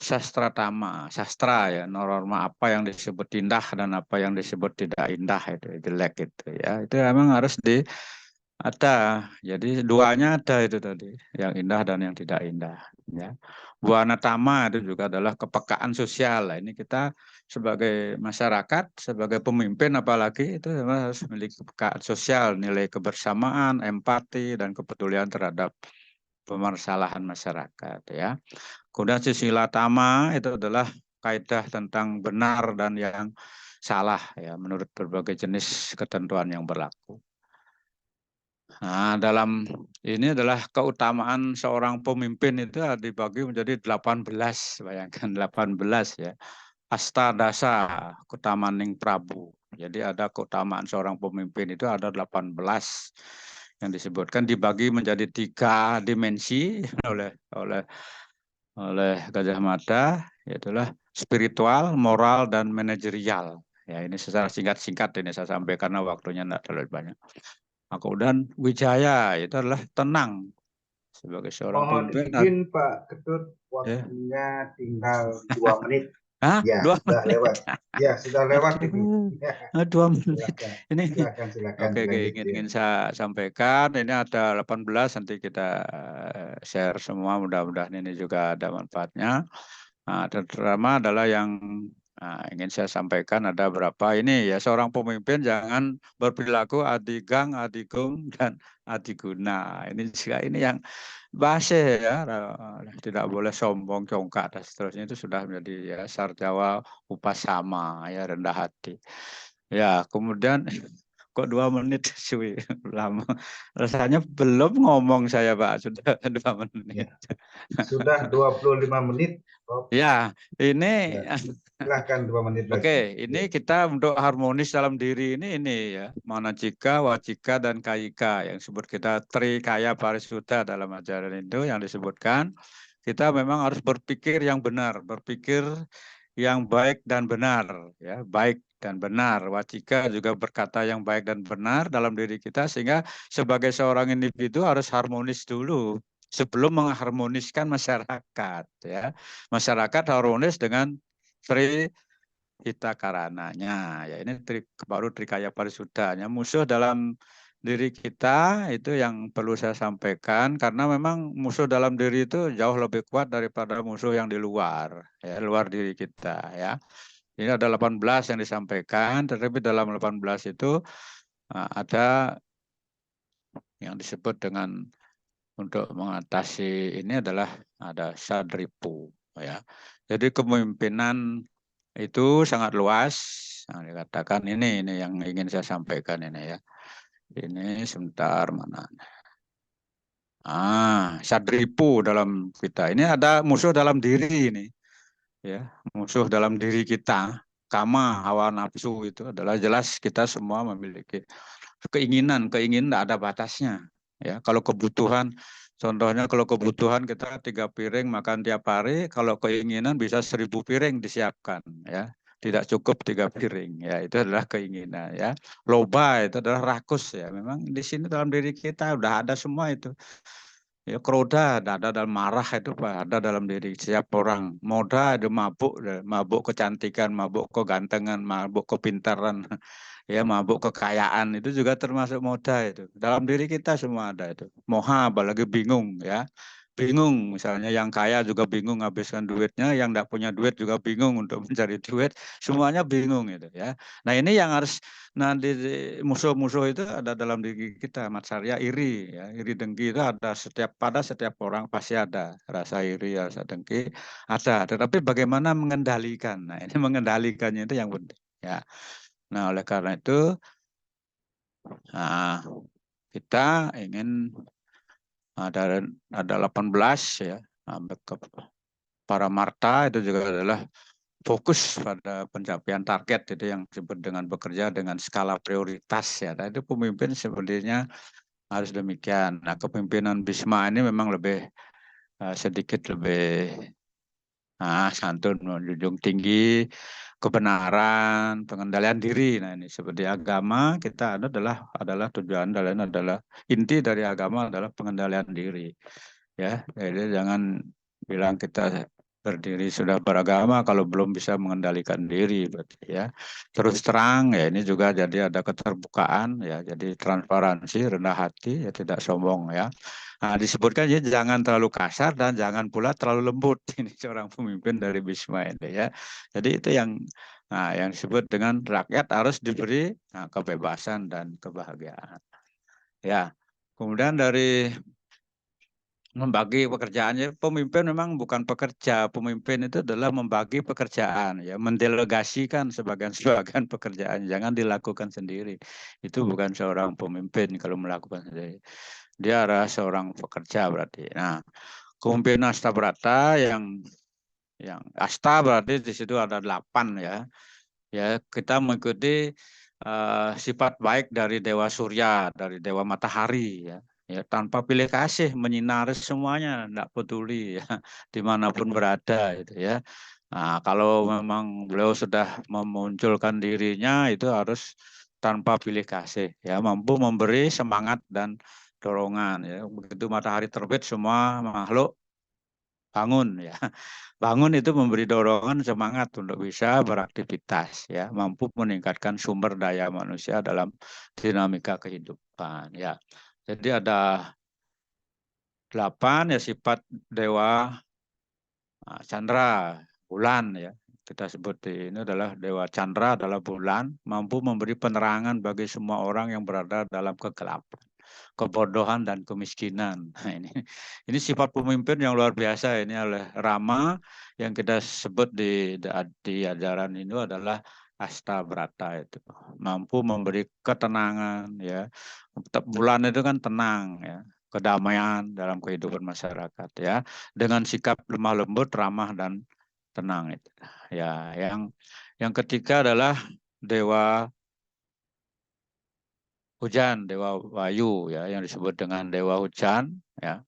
sastra tama, sastra ya, norma apa yang disebut indah dan apa yang disebut tidak indah itu, jelek itu ya. Itu memang harus ada. Jadi duanya ada itu tadi, yang indah dan yang tidak indah ya. Buana tama itu juga adalah kepekaan sosial. Nah, ini kita sebagai masyarakat, sebagai pemimpin apalagi itu harus memiliki kepekaan sosial, nilai kebersamaan, empati dan kepedulian terhadap permasalahan masyarakat ya. Kemudian sila tama itu adalah kaidah tentang benar dan yang salah ya menurut berbagai jenis ketentuan yang berlaku. Nah, dalam ini adalah keutamaan seorang pemimpin itu dibagi menjadi 18, bayangkan 18 ya. Astadasa Kutamaning Prabu. Jadi ada keutamaan seorang pemimpin itu ada 18 yang disebutkan dibagi menjadi 3 dimensi oleh Gajah Mada, yaitulah spiritual, moral, dan manajerial. Ya, ini secara singkat-singkat ini saya sampaikan karena waktunya tidak terlalu banyak. Nah, kemudian Wijaya itu adalah tenang sebagai seorang Mohon pemimpin. izin Pak Ketut, waktunya tinggal 2 menit. Hah? Ya, 2 sudah menit. lewat. Ya, sudah lewat ini. Ya, 2 menit. silakan. Silakan. Oke, ingin saya sampaikan ini ada 18 nanti kita share semua, mudah-mudahan ini juga ada manfaatnya. Nah, terutama adalah yang ingin saya sampaikan ada berapa ini ya, seorang pemimpin jangan berperilaku adigang, adigum dan adiguna. Ini juga ini yang base ya, tidak boleh sombong, congkak dan seterusnya itu sudah menjadi ya sarjawa upasama ya, rendah hati. Ya, kemudian kok 2 menit suwi lama. Rasanya belum ngomong saya Pak, sudah 2 menit. Ya. Sudah 25 menit. Ya, ini ya. Silahkan 2 menit lagi. Oke, ini kita untuk harmonis dalam diri ini ya, manajika, wacika, dan kayika yang disebut kita trikaya parisuta dalam ajaran itu yang disebutkan kita memang harus berpikir yang benar, berpikir yang baik dan benar ya, baik dan benar. Wacika juga berkata yang baik dan benar dalam diri kita sehingga sebagai seorang individu harus harmonis dulu sebelum mengharmoniskan masyarakat ya. Masyarakat harmonis dengan Hita karananya, ya ini baru trikaya parisudanya. Musuh dalam diri kita itu yang perlu saya sampaikan karena memang musuh dalam diri itu jauh lebih kuat daripada musuh yang di luar, ya luar diri kita ya. Ini ada 18 yang disampaikan, tetapi dalam 18 itu ada yang disebut dengan untuk mengatasi ini adalah ada sadripu ya. Jadi kepemimpinan itu sangat luas. Nah, dikatakan ini yang ingin saya sampaikan ini ya. Ini sebentar mana. Sadripu dalam kita. Ini ada musuh dalam diri ini. Ya, musuh dalam diri kita. Kama, hawa nafsu itu adalah jelas kita semua memiliki keinginan tidak ada batasnya. Ya, kalau kebutuhan contohnya kalau kebutuhan kita 3 piring makan tiap hari, kalau keinginan bisa 1000 piring disiapkan ya. Tidak cukup 3 piring ya, itu adalah keinginan ya. Loba itu adalah rakus ya. Memang di sini dalam diri kita udah ada semua itu. Ya, kroda ada dalam marah itu ada dalam diri setiap orang. Moda ada mabuk kecantikan, mabuk kegantengan, mabuk kepintaran, ya mabuk kekayaan itu juga termasuk moda itu. Dalam diri kita semua ada itu. Moha apalagi bingung ya. Bingung misalnya yang kaya juga bingung habiskan duitnya, yang tidak punya duit juga bingung untuk mencari duit, semuanya bingung itu ya. Nah, ini yang harus nanti musuh-musuh itu ada dalam diri kita. Matsarya iri ya, iri dengki itu ada pada setiap orang pasti ada rasa iri, rasa dengki ada. Tetapi bagaimana mengendalikan? Nah, ini mengendalikannya itu yang penting ya. Nah, oleh karena itu kita ingin ada 18 ya, para marta itu juga adalah fokus pada pencapaian target itu yang disebut dengan bekerja dengan skala prioritas ya. Nah, itu pemimpin sebenarnya harus demikian. Nah, kepemimpinan Bisma ini memang lebih sedikit lebih Santun, menjunjung tinggi kebenaran, pengendalian diri. Nah, ini seperti agama kita adalah tujuan adalah inti dari agama adalah pengendalian diri. Ya, jadi jangan bilang kita berdiri sudah beragama kalau belum bisa mengendalikan diri, berarti ya. Terus terang ya, ini juga jadi ada keterbukaan ya, jadi transparansi, rendah hati ya, tidak sombong ya. Nah, disebutkan ya jangan terlalu kasar dan jangan pula terlalu lembut. Ini seorang pemimpin dari Bisma itu ya. Jadi itu yang disebut dengan rakyat harus diberi kebebasan dan kebahagiaan. Ya. Kemudian dari membagi pekerjaannya, pemimpin memang bukan pekerja, pemimpin itu adalah membagi pekerjaan ya, mendelegasikan sebagian pekerjaan, jangan dilakukan sendiri. Itu bukan seorang pemimpin kalau melakukan sendiri. Dia adalah seorang pekerja berarti. Nah, kepemimpinan Astabrata yang Asta berarti di situ ada 8 ya. Ya, kita mengikuti sifat baik dari Dewa Surya, dari Dewa Matahari ya. Ya, tanpa pilih kasih menyinari semuanya, tidak peduli ya, dimanapun berada itu ya. Nah, kalau memang beliau sudah memunculkan dirinya itu harus tanpa pilih kasih ya, mampu memberi semangat dan dorongan ya. Begitu matahari terbit semua makhluk bangun ya. Bangun itu memberi dorongan semangat untuk bisa beraktivitas ya, mampu meningkatkan sumber daya manusia dalam dinamika kehidupan ya. Jadi ada 8 ya sifat Dewa Chandra, bulan ya. Kita sebut ini adalah Dewa Chandra adalah bulan, mampu memberi penerangan bagi semua orang yang berada dalam kegelapan, kebodohan dan kemiskinan. Nah, ini sifat pemimpin yang luar biasa ini oleh Rama yang kita sebut di ajaran ini adalah Astabrata itu. Mampu memberi ketenangan ya. Bulan itu kan tenang ya, kedamaian dalam kehidupan masyarakat ya, dengan sikap lemah lembut, ramah dan tenang itu. Ya, yang ketiga adalah Dewa Hujan, Dewa Wayu ya, yang disebut dengan Dewa Hujan ya.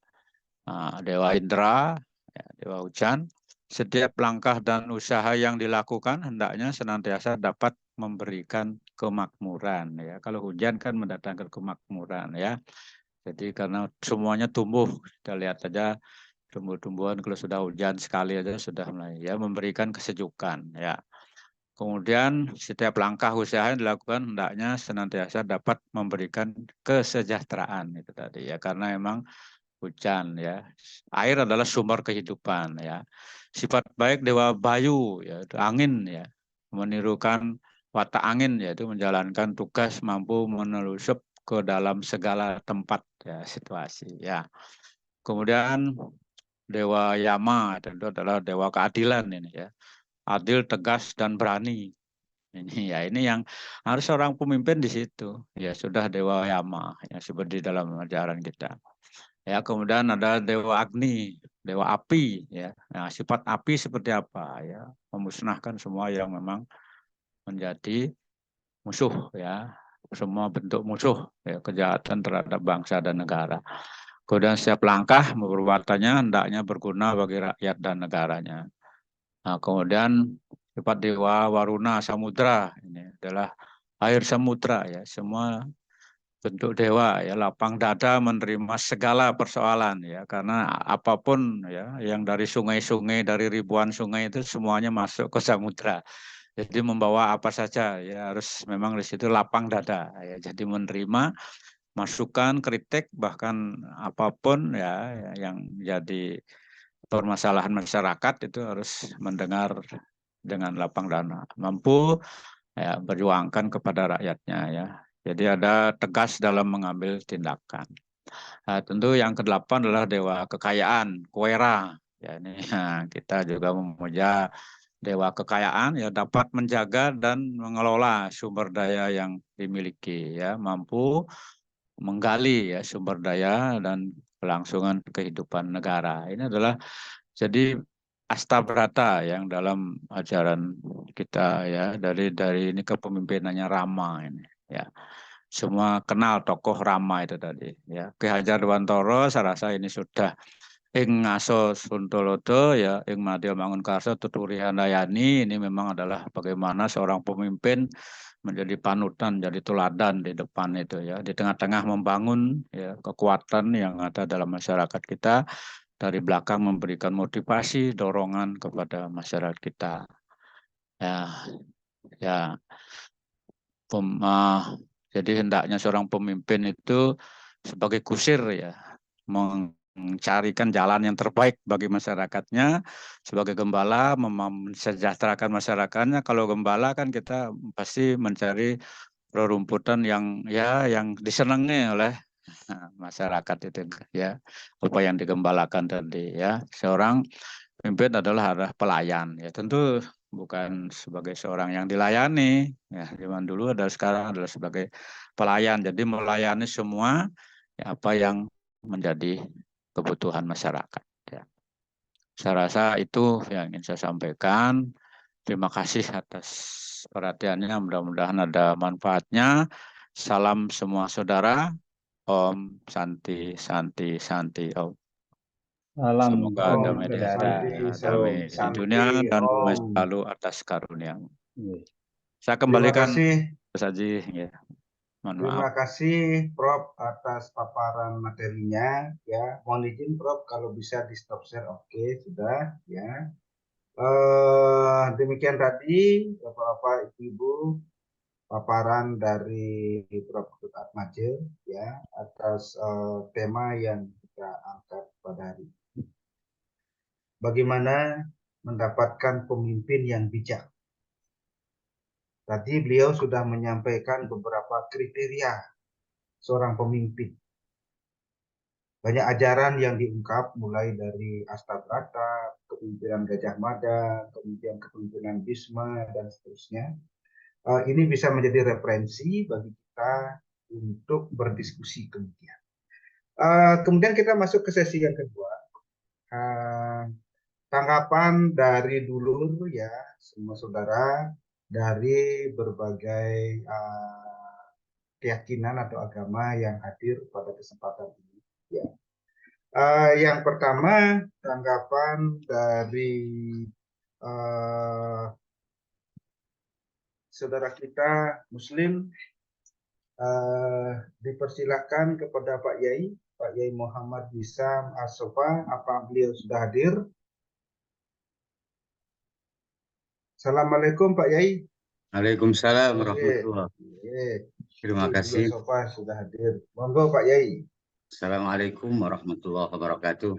Dewa Indra, ya, Dewa Hujan. Setiap langkah dan usaha yang dilakukan hendaknya senantiasa dapat memberikan kemakmuran ya. Kalau hujan kan mendatangkan kemakmuran ya. Jadi karena semuanya tumbuh, kita lihat saja tumbuh-tumbuhan kalau sudah hujan sekali aja sudah mulai ya memberikan kesejukan ya. Kemudian setiap langkah usaha yang dilakukan hendaknya senantiasa dapat memberikan kesejahteraan itu tadi ya, karena memang hujan ya. Air adalah sumber kehidupan ya. Sifat baik Dewa Bayu ya, itu angin ya. Menirukan watak angin yaitu menjalankan tugas mampu menelusup ke dalam segala tempat ya, situasi ya. Kemudian Dewa Yama tentu adalah dewa keadilan ini ya. Adil, tegas dan berani. Ini yang harus seorang pemimpin di situ. Ya sudah Dewa Yama yang seperti dalam ajaran kita. Ya, kemudian ada Dewa Agni, Dewa Api ya. Nah, sifat api seperti apa ya? Memusnahkan semua yang memang menjadi musuh ya. Semua bentuk musuh ya, kejahatan terhadap bangsa dan negara. Kemudian setiap langkah perbuatannya hendaknya berguna bagi rakyat dan negaranya. Nah, kemudian sifat Dewa Waruna Samudra ini adalah air samudra ya, semua bentuk dewa ya, lapang dada menerima segala persoalan ya, karena apapun ya yang dari sungai-sungai, dari ribuan sungai itu semuanya masuk ke samudra. Jadi membawa apa saja ya harus memang di situ lapang dada ya, jadi menerima masukan, kritik, bahkan apapun ya yang jadi permasalahan masyarakat itu harus mendengar dengan lapang dada, mampu ya berjuangkan kepada rakyatnya ya. Jadi ada tegas dalam mengambil tindakan. Nah, tentu yang ke-8 adalah Dewa Kekayaan, Kuera. Ya, ini kita juga memuja Dewa Kekayaan ya, dapat menjaga dan mengelola sumber daya yang dimiliki ya, mampu menggali ya sumber daya dan kelangsungan kehidupan negara. Ini adalah jadi Astabrata yang dalam ajaran kita ya, dari ini kepemimpinannya Rama ini ya. Semua kenal tokoh Rama itu tadi ya. Ki Hajar Dewantara saya rasa ini sudah ing ngaso Suntolodo ya ing Madya Mangunkarso tuturi handayani ini memang adalah bagaimana seorang pemimpin menjadi panutan, jadi teladan di depan itu ya, di tengah-tengah membangun ya kekuatan yang ada dalam masyarakat kita, dari belakang memberikan motivasi, dorongan kepada masyarakat kita. Ya, jadi hendaknya seorang pemimpin itu sebagai kusir ya, mencarikan jalan yang terbaik bagi masyarakatnya. Sebagai gembala mensejahterakan masyarakatnya. Kalau gembala kan kita pasti mencari rerumputan yang disenangi oleh masyarakat itu ya, apa yang digembalakan tadi ya. Seorang pemimpin adalah pelayan ya, tentu bukan sebagai seorang yang dilayani ya, zaman dulu adalah sekarang adalah sebagai pelayan, jadi melayani semua ya, apa yang menjadi kebutuhan masyarakat ya. Saya rasa itu yang ingin saya sampaikan. Terima kasih atas perhatiannya, mudah-mudahan ada manfaatnya. Salam semua saudara. Om Santi Santi Santi Om. Salam Semoga Om damai di Santi, akhirat, Santi, damai di Santi, dunia, dan damai Om. selalu atas karunia-Mu. Iya. Saya Terima kembalikan kasih. saja ya. Mohon maaf. Terima kasih Prof atas paparan materinya ya. Mohon izin Prof kalau bisa di stop share, oke sudah ya. Demikian tadi Bapak-bapak Ibu paparan dari Prof Atmaja ya atas tema yang kita angkat pada hari ini. Bagaimana mendapatkan pemimpin yang bijak. Tadi beliau sudah menyampaikan beberapa kriteria seorang pemimpin. Banyak ajaran yang diungkap mulai dari Astabrata, kepemimpinan Gajah Mada, kemudian kepemimpinan Bisma dan seterusnya. Ini bisa menjadi referensi bagi kita untuk berdiskusi kemudian. Kemudian kita masuk ke sesi yang kedua. Tanggapan dari dulur ya semua saudara dari berbagai keyakinan atau agama yang hadir pada kesempatan ini. Ya. Yang pertama tanggapan dari saudara kita Muslim, dipersilakan kepada Pak Yai Muhammad Wisam Asofa, apa beliau sudah hadir? Assalamualaikum Pak Yai. Waalaikumsalam warahmatullahi wabarakatuh. Terima kasih. Sofa sudah hadir. Monggo Pak Yai. Assalamualaikum warahmatullahi wabarakatuh.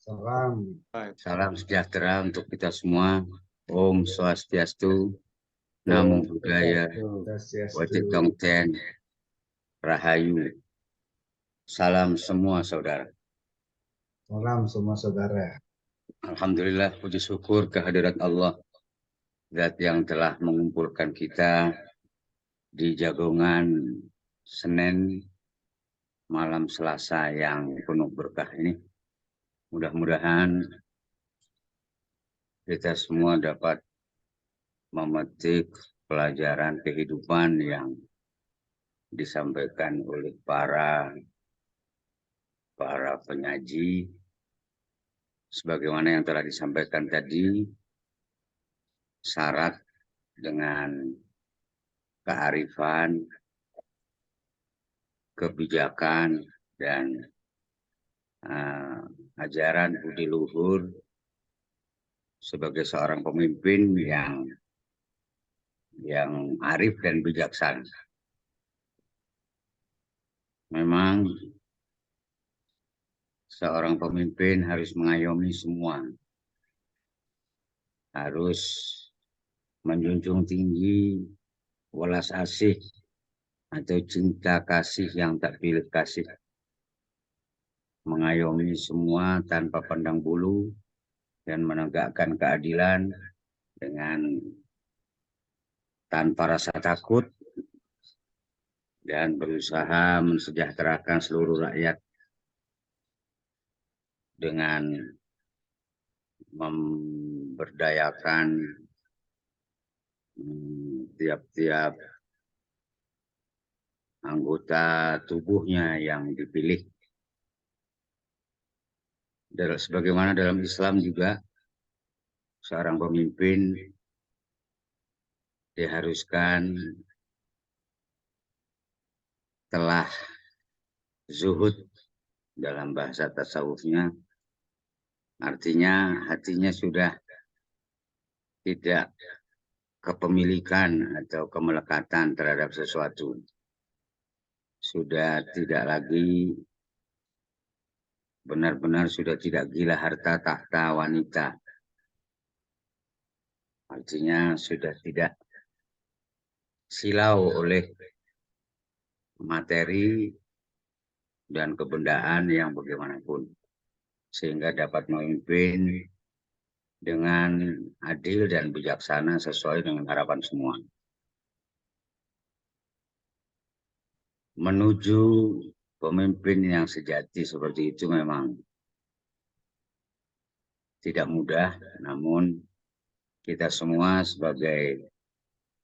Salam. Salam sejahtera untuk kita semua. Om Swastiastu, Namo Buddhaya, Wajib Tongten, Rahayu. Salam semua saudara. Salam semua saudara. Alhamdulillah, puji syukur kehadirat Allah, Zat yang telah mengumpulkan kita di Jagongan Senin malam Selasa yang penuh berkah ini. Mudah-mudahan kita semua dapat memetik pelajaran kehidupan yang disampaikan oleh para penyaji. Sebagaimana yang telah disampaikan tadi, syarat dengan kearifan, kebijakan, dan ajaran budi luhur sebagai seorang pemimpin yang arif dan bijaksana. Memang seorang pemimpin harus mengayomi semua, harus menjunjung tinggi welas asih atau cinta kasih yang tak pilih kasih, mengayomi semua tanpa pandang bulu dan menegakkan keadilan dengan tanpa rasa takut dan berusaha mensejahterakan seluruh rakyat dengan memberdayakan tiap-tiap anggota tubuhnya yang dipilih Sebagaimana dalam Islam juga seorang pemimpin diharuskan telah zuhud, dalam bahasa tasawufnya artinya hatinya sudah tidak kepemilikan atau kemelekatan terhadap sesuatu, sudah tidak lagi benar-benar sudah tidak gila harta tahta wanita, artinya sudah tidak silau oleh materi dan kebendaan yang bagaimanapun, sehingga dapat memimpin dengan adil dan bijaksana sesuai dengan harapan semua. Menuju pemimpin yang sejati seperti itu memang tidak mudah, namun kita semua sebagai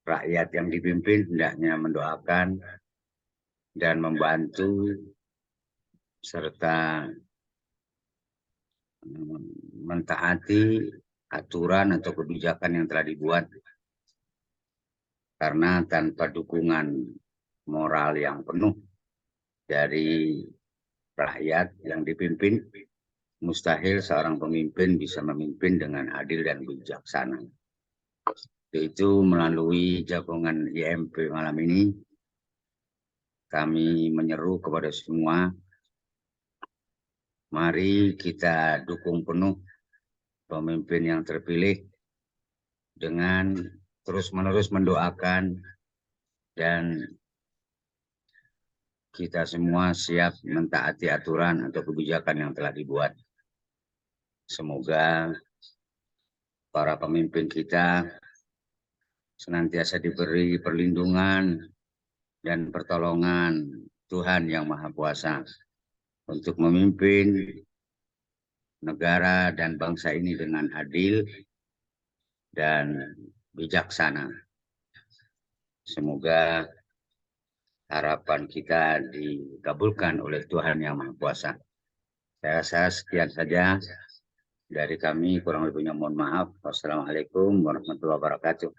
rakyat yang dipimpin hendaknya mendoakan dan membantu serta mentaati aturan atau kebijakan yang telah dibuat, karena tanpa dukungan moral yang penuh dari rakyat yang dipimpin, mustahil seorang pemimpin bisa memimpin dengan adil dan bijaksana. Itu melalui jagongan IMP malam ini kami menyeru kepada semua, mari kita dukung penuh pemimpin yang terpilih dengan terus-menerus mendoakan, dan kita semua siap mentaati aturan atau kebijakan yang telah dibuat. Semoga para pemimpin kita senantiasa diberi perlindungan dan pertolongan Tuhan Yang Maha Kuasa untuk memimpin negara dan bangsa ini dengan adil dan bijaksana. Semoga harapan kita dikabulkan oleh Tuhan Yang Maha Kuasa. Saya rasa sekian saja dari kami, kurang lebihnya mohon maaf. Wassalamualaikum warahmatullahi wabarakatuh.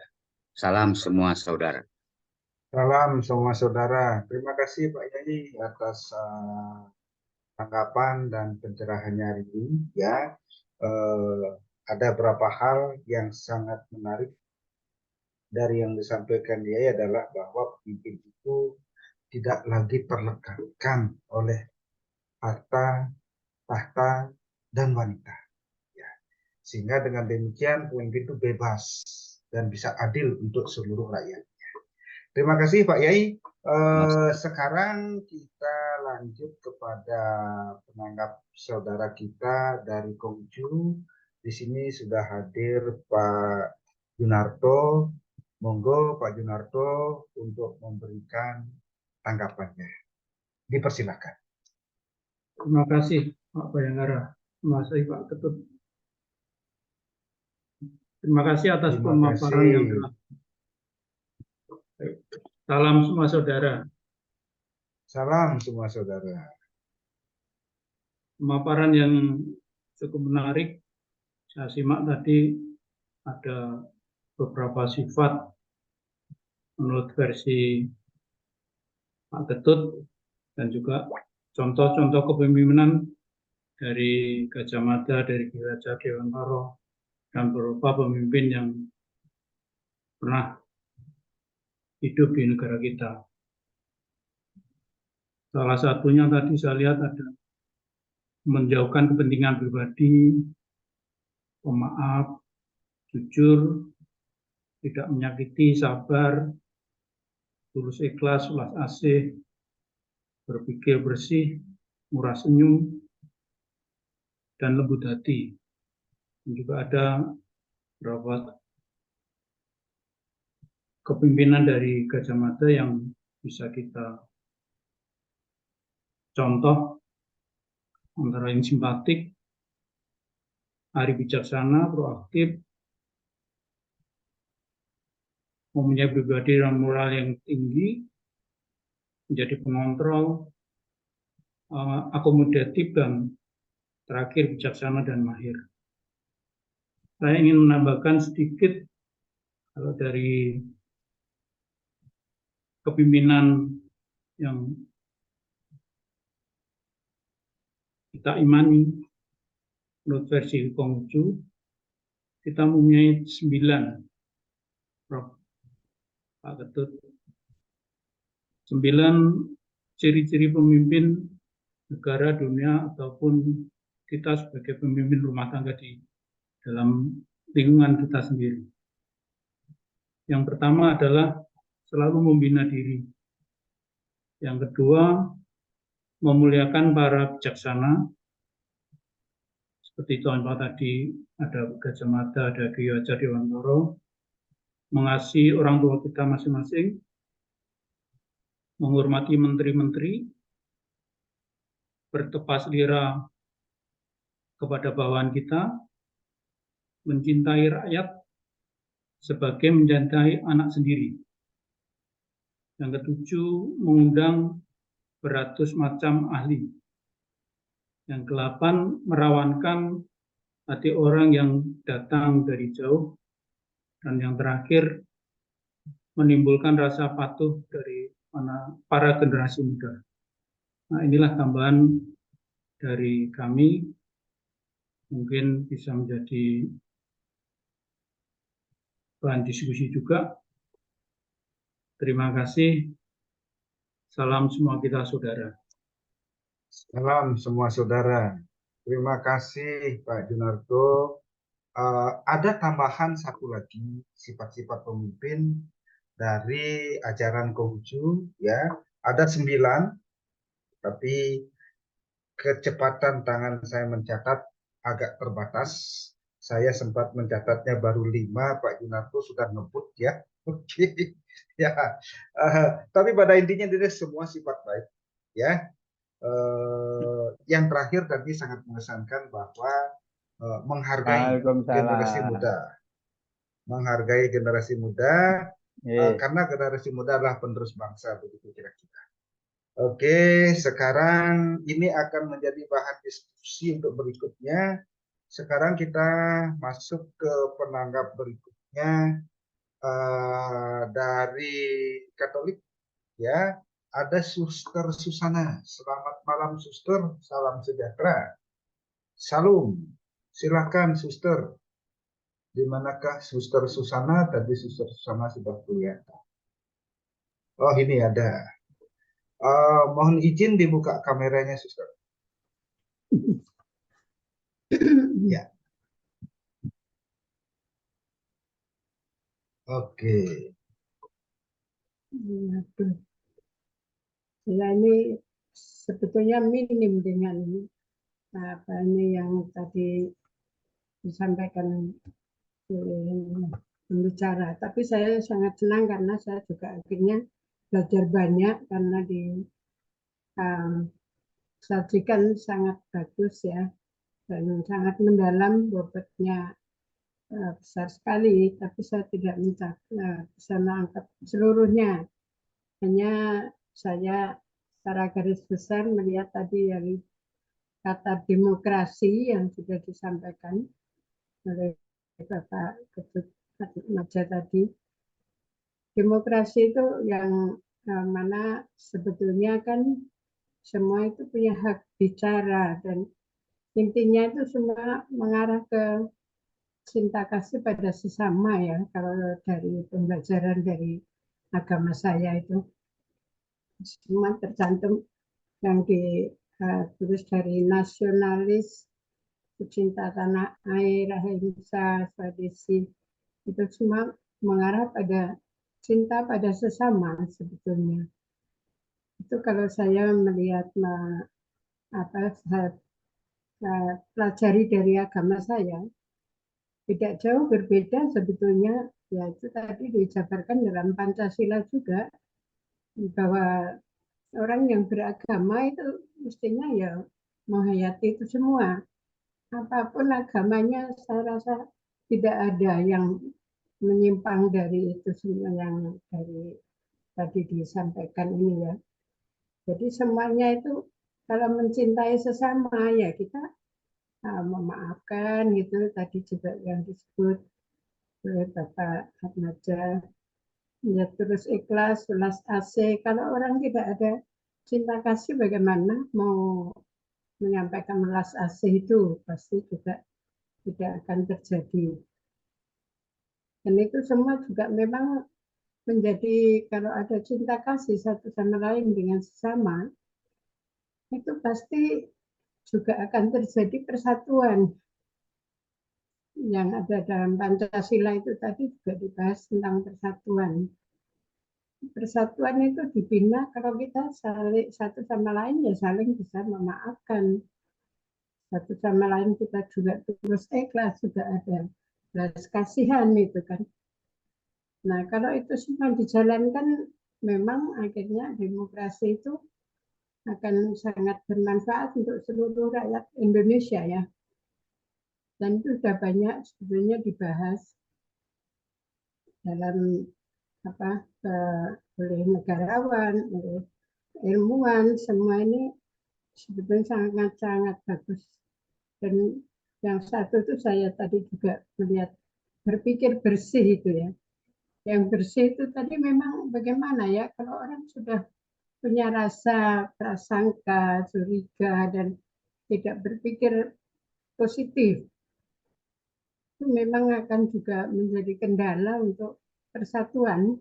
Salam semua saudara. Salam semua saudara. Terima kasih Pak Yai atas tanggapan dan pencerahannya hari ini. Ya, ada beberapa hal yang sangat menarik dari yang disampaikan Yai adalah bahwa pemimpin itu tidak lagi terlekatkan oleh harta, tahta, dan wanita. Ya. Sehingga dengan demikian pemimpin itu bebas dan bisa adil untuk seluruh rakyat. Terima kasih Pak Yai. Sekarang kita lanjut kepada penanggap saudara kita dari Kongju. Di sini sudah hadir Pak Junarto. Monggo Pak Junarto untuk memberikan tanggapannya. Dipersilakan. Terima kasih Pak Bayangkara, Mas Pak Ketut. Terima kasih atas pemaparan yang telah. Salam semua saudara. Salam semua saudara. Pemaparan yang cukup menarik. Saya simak tadi ada beberapa sifat menurut versi Pak Ketut dan juga contoh-contoh kepemimpinan dari Gajah Mada, dari Ki Raja Dewantara, dan beberapa pemimpin yang pernah hidup di negara kita. Salah satunya tadi saya lihat ada menjauhkan kepentingan pribadi, pemaaf, jujur, tidak menyakiti, sabar, tulus ikhlas, ulas asih, berpikir bersih, murah senyum, dan lembut hati. Dan juga ada beberapa kepemimpinan dari Gajah Mada yang bisa kita contoh, antara lain simpatik, ari bijaksana, proaktif, mempunyai pribadi dan moral yang tinggi, menjadi pengontrol, akomodatif, dan terakhir bijaksana dan mahir. Saya ingin menambahkan sedikit kalau dari kepemimpinan yang kita imani menurut versi Konghucu, kita mempunyai 9, Prof. Pak Ketut, 9 ciri-ciri pemimpin negara, dunia, ataupun kita sebagai pemimpin rumah tangga di dalam lingkungan kita sendiri. Yang pertama adalah selalu membina diri. Yang kedua, memuliakan para bijaksana. Seperti contoh tadi, ada Gajah Mada, ada Ki Hajar Dewantara, mengasihi orang tua kita masing-masing, menghormati menteri-menteri, bertepas lira kepada bawahan kita, mencintai rakyat sebagai mencintai anak sendiri. Yang ketujuh, mengundang beratus macam ahli. Yang ke-8, merawankan hati orang yang datang dari jauh. Dan yang terakhir, menimbulkan rasa patuh dari para generasi muda. Nah, inilah tambahan dari kami. Mungkin bisa menjadi bahan diskusi juga. Terima kasih. Salam semua kita saudara. Salam semua saudara. Terima kasih Pak Junarto. Ada tambahan satu lagi sifat-sifat pemimpin dari ajaran Konghucu, ya. Ada 9, tapi kecepatan tangan saya mencatat agak terbatas. Saya sempat mencatatnya baru 5, Pak Junarto sudah ngebut ya. Oke, ya. Tapi pada intinya ini semua sifat baik, ya. Yang terakhir tadi sangat mengesankan bahwa menghargai generasi muda, karena generasi muda adalah penerus bangsa, begitu kira-kira. Oke, sekarang ini akan menjadi bahan diskusi untuk berikutnya. Sekarang kita masuk ke penanggap berikutnya dari Katolik, ya. Ada Suster Susana. Selamat malam Suster, salam sejahtera. Salam, silakan Suster. Di manakah Suster Susana? Tadi Suster Susana sudah kelihatan. Oh, ini ada. Mohon izin dibuka kameranya Suster. Ya. Oke. Ya, ini sebetulnya minim dengan apa ini yang tadi disampaikan oleh pembicara. Tapi saya sangat senang karena saya juga akhirnya belajar banyak karena disajikan sangat bagus ya dan sangat mendalam, bobotnya besar sekali. Tapi saya tidak bisa menangkap seluruhnya. Hanya saya secara garis besar melihat tadi dari kata demokrasi yang sudah disampaikan oleh Bapak Ketut Maja tadi. Demokrasi itu yang mana sebetulnya kan semua itu punya hak bicara dan intinya itu semua mengarah ke cinta kasih pada sesama ya, kalau dari pembelajaran dari agama saya itu. Semua tercantum yang ditulis dari nasionalis, pecinta tanah air, ahimsa, swadesi, itu semua mengarah pada cinta pada sesama sebetulnya. Itu kalau saya melihat pelajari dari agama saya, tidak jauh berbeda sebetulnya, ya itu tadi dijabarkan dalam Pancasila juga, bahwa orang yang beragama itu mestinya ya menghayati itu semua. Apapun agamanya, saya rasa tidak ada yang menyimpang dari itu semua yang dari tadi disampaikan ini ya. Jadi semuanya itu kalau mencintai sesama ya kita memaafkan gitu, tadi juga yang disebut oleh Bapak Atmaja. Ya, terus ikhlas, welas asih. Kalau orang tidak ada cinta kasih, bagaimana mau menyampaikan welas asih itu? Pasti juga tidak akan terjadi. Dan itu semua juga memang menjadi, kalau ada cinta kasih satu sama lain dengan sesama, itu pasti juga akan terjadi persatuan. Yang ada dalam Pancasila itu tadi juga dibahas tentang persatuan. Persatuan itu dibina kalau kita saling satu sama lain ya saling bisa memaafkan. Satu sama lain kita juga terus ikhlas, juga ada belas kasihan itu kan. Nah, kalau itu semua dijalankan, memang akhirnya demokrasi itu akan sangat bermanfaat untuk seluruh rakyat Indonesia ya. Dan itu sudah banyak sebetulnya dibahas dalam oleh negarawan, oleh ilmuwan, semua ini sebetulnya sangat-sangat bagus. Dan yang satu itu saya tadi juga melihat berpikir bersih itu ya. Yang bersih itu tadi memang bagaimana ya, kalau orang sudah punya rasa prasangka, curiga, dan tidak berpikir positif, itu memang akan juga menjadi kendala untuk persatuan.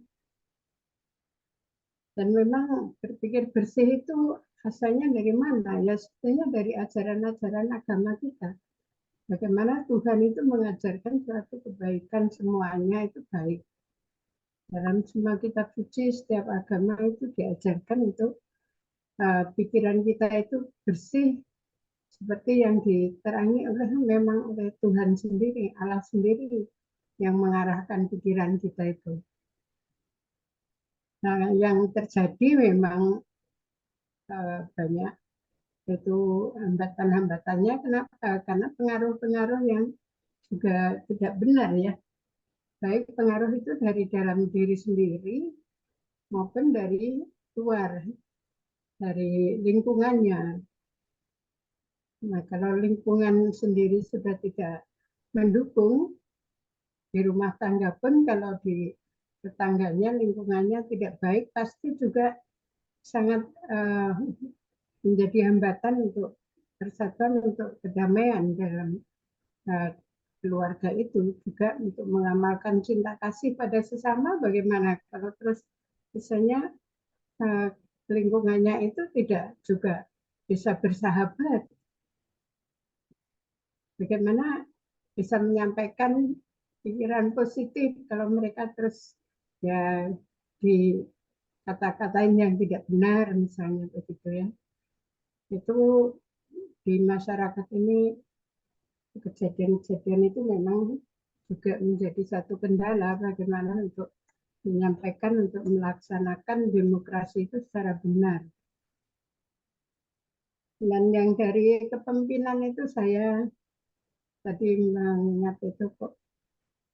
Dan memang berpikir bersih itu asalnya dari mana? Ya sebetulnya dari ajaran-ajaran agama kita. Bagaimana Tuhan itu mengajarkan suatu kebaikan, semuanya itu baik. Dalam semua kitab suci, setiap agama itu diajarkan untuk pikiran kita itu bersih, seperti yang diterangi memang oleh Tuhan sendiri, Allah sendiri yang mengarahkan pikiran kita itu. Nah, yang terjadi memang banyak itu hambatan-hambatannya. Kenapa? Karena pengaruh-pengaruh yang juga tidak benar ya. Baik pengaruh itu dari dalam diri sendiri maupun dari luar, dari lingkungannya. Nah, kalau lingkungan sendiri sudah tidak mendukung, di rumah tangga pun kalau di tetangganya, lingkungannya tidak baik, pasti juga sangat menjadi hambatan untuk persatuan, untuk kedamaian dalam keluarga itu, juga untuk mengamalkan cinta kasih pada sesama. Bagaimana kalau terus misalnya lingkungannya itu tidak juga bisa bersahabat, bagaimana bisa menyampaikan pikiran positif kalau mereka terus ya di kata-katain yang tidak benar misalnya begitu ya. Itu di masyarakat ini kejadian-kejadian itu memang juga menjadi satu kendala bagaimana untuk menyampaikan, untuk melaksanakan demokrasi itu secara benar. Dan yang dari kepemimpinan itu saya tadi mengingat itu kok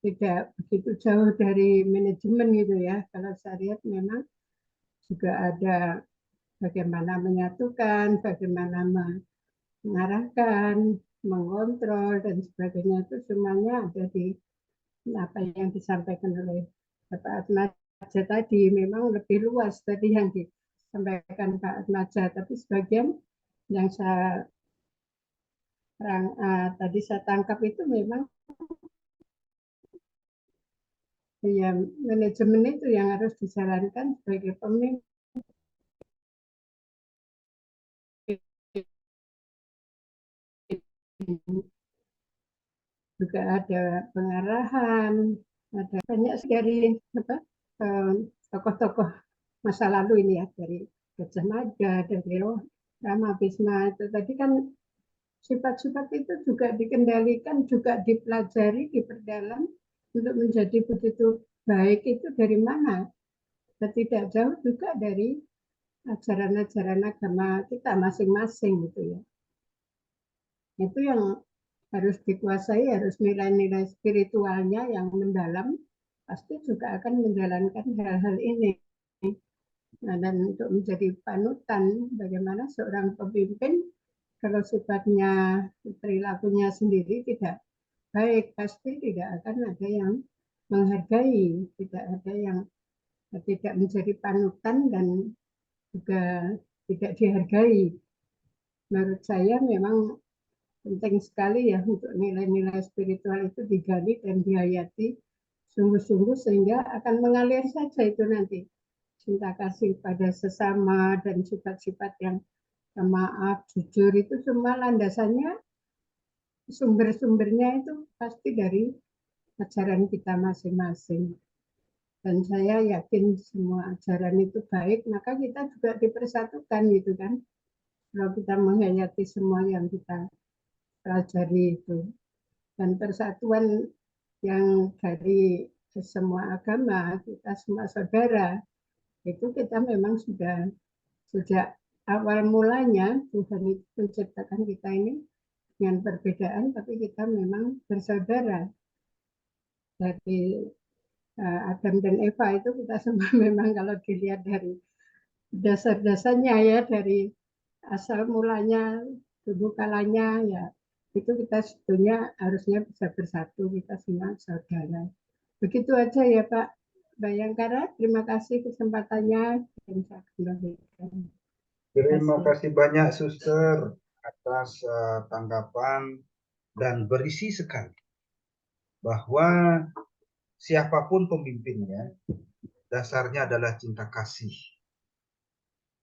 tidak begitu jauh dari manajemen gitu ya. Kalau saya lihat memang juga ada bagaimana menyatukan, bagaimana mengarahkan, mengontrol dan sebagainya, itu semuanya ada di apa yang disampaikan oleh Bapak Atmaja tadi. Memang lebih luas tadi yang disampaikan Pak Atmaja, tapi sebagian yang tadi saya tangkap itu memang ya manajemen itu yang harus dijalankan sebagai pemimpin. Juga ada pengarahan, ada banyak sekali tokoh-tokoh masa lalu ini ya, dari Gajah Mada, dari Rama Bisma itu tadi kan sifat-sifat itu juga dikendalikan, juga dipelajari, diperdalam untuk menjadi begitu baik itu dari mana? Tidak jauh juga dari ajaran-ajaran agama kita masing-masing gitu ya. Itu yang harus dikuasai, harus nilai-nilai spiritualnya yang mendalam, pasti juga akan menjalankan hal-hal ini. Nah, dan untuk menjadi panutan bagaimana seorang pemimpin kalau sifatnya perilakunya sendiri tidak baik, pasti tidak akan ada yang menghargai, tidak ada yang tidak menjadi panutan dan juga tidak dihargai. Menurut saya memang penting sekali ya untuk nilai-nilai spiritual itu digali dan dihayati sungguh-sungguh sehingga akan mengalir saja itu nanti. Cinta kasih pada sesama dan sifat-sifat yang maaf, jujur itu semua landasannya, sumber-sumbernya itu pasti dari ajaran kita masing-masing. Dan saya yakin semua ajaran itu baik, maka kita juga dipersatukan gitu kan. Kalau kita menghayati semua yang kita pelajari itu. Dan persatuan yang dari semua agama, kita semua saudara, itu kita memang sudah sejak awal mulanya Tuhan itu menciptakan kita ini dengan perbedaan, tapi kita memang bersaudara. Dari Adam dan Eva itu kita semua memang kalau dilihat dari dasar-dasarnya ya, dari asal mulanya, dulu kalanya ya, itu kita sebetulnya harusnya bisa bersatu, kita semua saudara. Begitu aja ya Pak Bayangkara, terima kasih kesempatannya dan saya kembalikan. Terima kasih banyak Suster atas tanggapan dan berisi sekali bahwa siapapun pemimpinnya dasarnya adalah cinta kasih.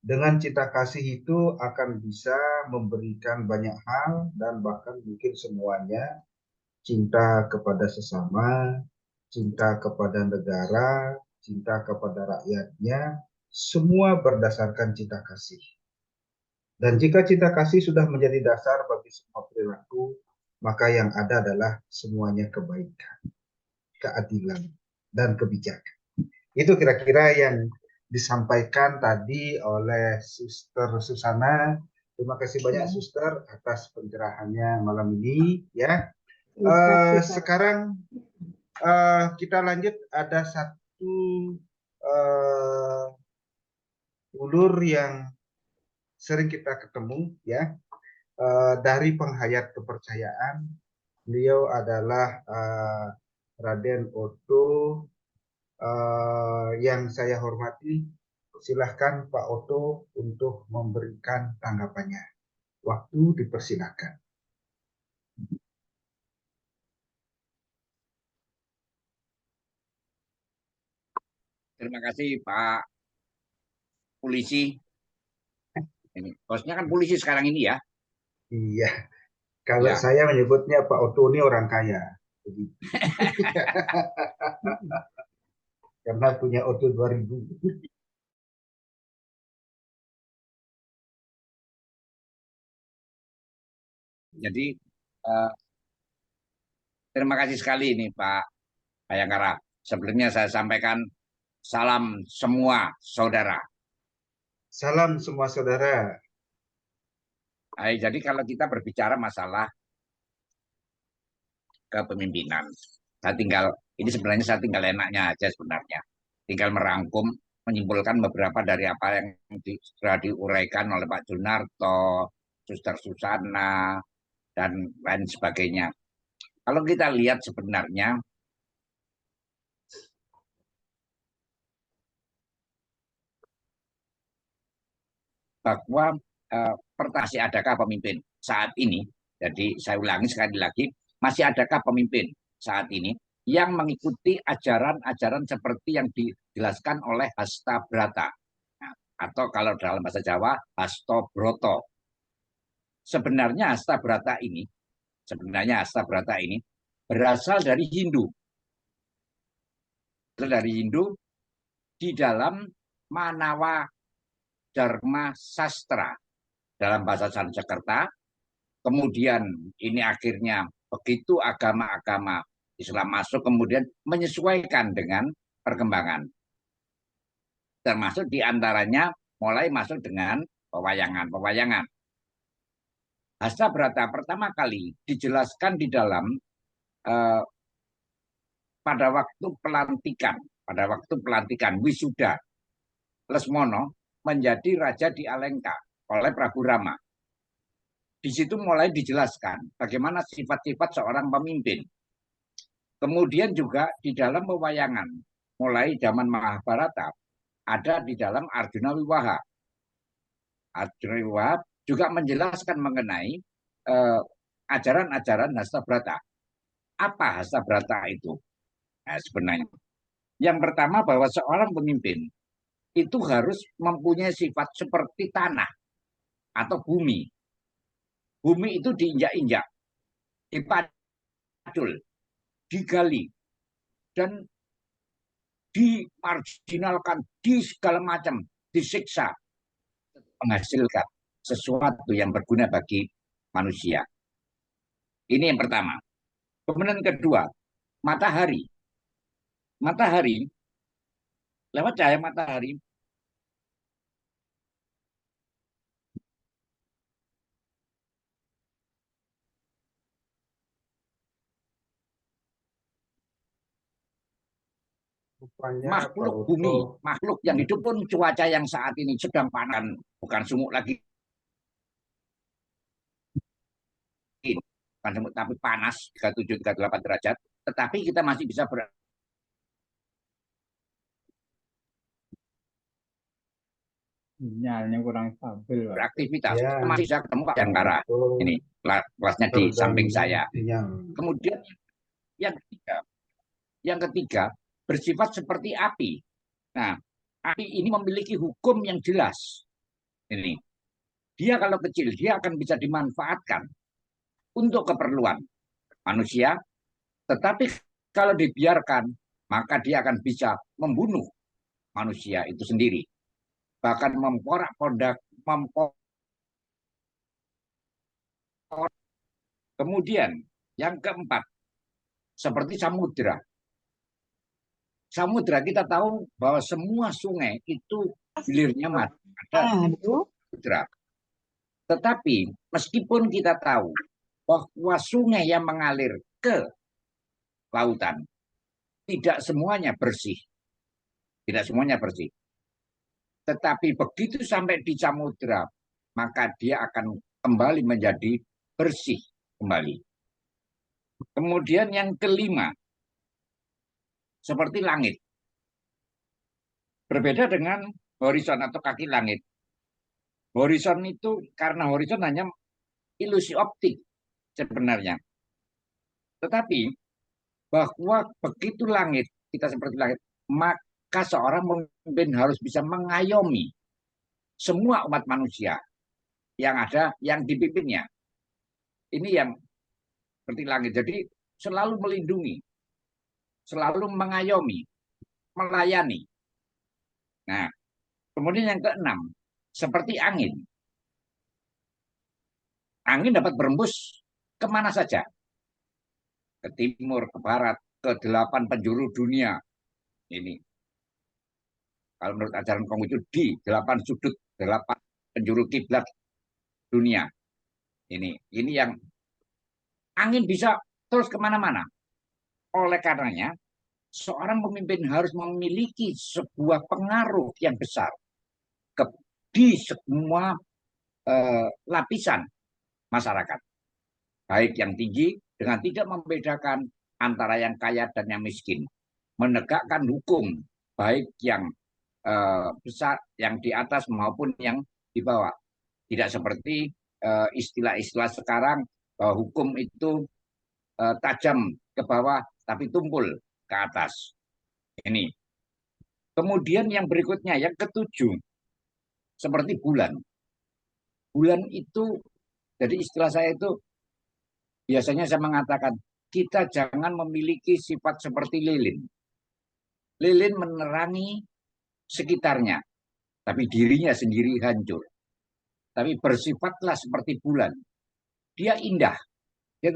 Dengan cinta kasih itu akan bisa memberikan banyak hal dan bahkan mungkin semuanya, cinta kepada sesama, cinta kepada negara, cinta kepada rakyatnya, semua berdasarkan cinta kasih. Dan jika cinta kasih sudah menjadi dasar bagi semua perilaku, maka yang ada adalah semuanya kebaikan, keadilan, dan kebijakan. Itu kira-kira yang disampaikan tadi oleh Suster Susana. Terima kasih banyak Suster atas pencerahannya malam ini ya. Sekarang kita lanjut, ada satu ulur yang sering kita ketemu ya, dari penghayat kepercayaan. Beliau adalah Raden Oto, yang saya hormati. Silahkan Pak Oto untuk memberikan tanggapannya. Waktu dipersilakan. Terima kasih Pak Polisi. Ini bosnya kan polisi sekarang ini ya. Iya. Kalau Ya. saya menyebutnya Pak Oto ini orang kaya. Karena punya Oto 2000. Jadi terima kasih sekali ini Pak Bayangkara. Sebelumnya saya sampaikan salam semua saudara. Salam semua saudara. Jadi kalau kita berbicara masalah kepemimpinan, ini sebenarnya saya tinggal enaknya aja sebenarnya. Tinggal merangkum, menyimpulkan beberapa dari apa yang sudah diuraikan oleh Pak Junarto, Suster Susana, dan lain sebagainya. Kalau kita lihat sebenarnya bahwa masih adakah pemimpin saat ini, jadi saya ulangi sekali lagi, masih adakah pemimpin saat ini yang mengikuti ajaran-ajaran seperti yang dijelaskan oleh Hastabrata, atau kalau dalam bahasa Jawa Hastobroto. Sebenarnya Hastabrata ini berasal dari Hindu. Dari Hindu di dalam Manawa Dharma Sastra dalam bahasa Sanskerta. Kemudian ini akhirnya begitu agama-agama Islam masuk, kemudian menyesuaikan dengan perkembangan. Termasuk diantaranya mulai masuk dengan pewayangan. Hastabrata pertama kali dijelaskan di dalam pada waktu pelantikan wisuda Lesmono menjadi raja di Alengka oleh Prabu Rama. di situ mulai dijelaskan bagaimana sifat-sifat seorang pemimpin. Kemudian juga di dalam pewayangan, mulai zaman Mahabharata, ada di dalam Arjuna Wiwaha. Arjuna Wiwaha juga menjelaskan mengenai ajaran-ajaran Hastabrata. Apa Hastabrata itu? Nah, sebenarnya yang pertama bahwa seorang pemimpin itu harus mempunyai sifat seperti tanah atau bumi. Bumi itu diinjak-injak, dipadul, digali, dan dimarginalkan, di segala macam, disiksa, menghasilkan sesuatu yang berguna bagi manusia. Ini yang pertama. Kemudian kedua, matahari. Matahari, lewat cahaya matahari, Rupanya makhluk Pak bumi, Uto makhluk yang hidup pun cuaca yang saat ini sedang panas, bukan sumuk lagi, bukan sumuk tapi panas 37-38 derajat, tetapi kita masih bisa Sinyalnya kurang stabil, Pak. beraktivitas. ya Kita masih bisa ketemu Pak Pak Jangkara. Uto Ini kelasnya di samping saya. sinyal. Kemudian yang ketiga bersifat seperti api. Nah, api ini memiliki hukum yang jelas. Ini, dia kalau kecil dia akan bisa dimanfaatkan untuk keperluan manusia, tetapi kalau dibiarkan maka dia akan bisa membunuh manusia itu sendiri, bahkan memporak-pondak, Kemudian yang keempat, seperti samudra. Samudra kita tahu bahwa semua sungai itu hilirnya ada samudra. Tetapi meskipun kita tahu bahwa sungai yang mengalir ke lautan tidak semuanya bersih. Tidak semuanya bersih. Tetapi begitu sampai di samudra, maka dia akan kembali menjadi bersih kembali. Kemudian yang kelima, seperti langit. Berbeda dengan horizon atau kaki langit. Horizon itu, karena horizon hanya ilusi optik sebenarnya. Tetapi bahwa begitu langit, kita seperti langit, maka seorang pemimpin harus bisa mengayomi semua umat manusia yang ada, yang dipimpinnya. Ini yang seperti langit. Jadi selalu melindungi, selalu mengayomi, melayani. Nah, kemudian yang keenam, seperti angin. Angin dapat berembus kemana saja. Ke timur, ke barat, ke 8 penjuru dunia. Ini. Kalau menurut ajaran Konghucu di 8 sudut, 8 penjuru kiblat dunia. Ini yang angin bisa terus kemana-mana. Oleh karenanya, seorang pemimpin harus memiliki sebuah pengaruh yang besar di semua lapisan masyarakat. Baik yang tinggi dengan tidak membedakan antara yang kaya dan yang miskin. Menegakkan hukum, baik yang besar, yang di atas maupun yang di bawah. Tidak seperti istilah-istilah sekarang bahwa hukum itu tajam ke bawah tapi tumpul ke atas. Ini. Kemudian yang berikutnya, yang ketujuh, seperti bulan. Bulan itu, jadi istilah saya itu, biasanya saya mengatakan, kita jangan memiliki sifat seperti lilin. Lilin menerangi sekitarnya, tapi dirinya sendiri hancur. Tapi bersifatlah seperti bulan. Dia indah, dia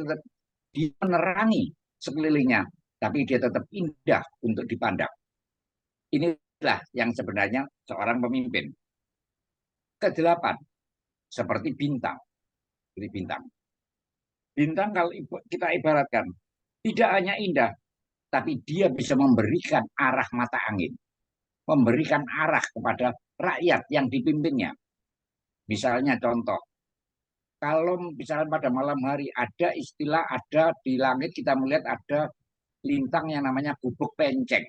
menerangi sekelilingnya, tapi dia tetap indah untuk dipandang. Inilah yang sebenarnya seorang pemimpin. Kedelapan, seperti bintang. Seperti bintang. Bintang kalau kita ibaratkan, tidak hanya indah, tapi dia bisa memberikan arah mata angin. Memberikan arah kepada rakyat yang dipimpinnya. Misalnya contoh, kalau misalnya pada malam hari ada istilah, ada di langit kita melihat ada lintang yang namanya gubuk penceng.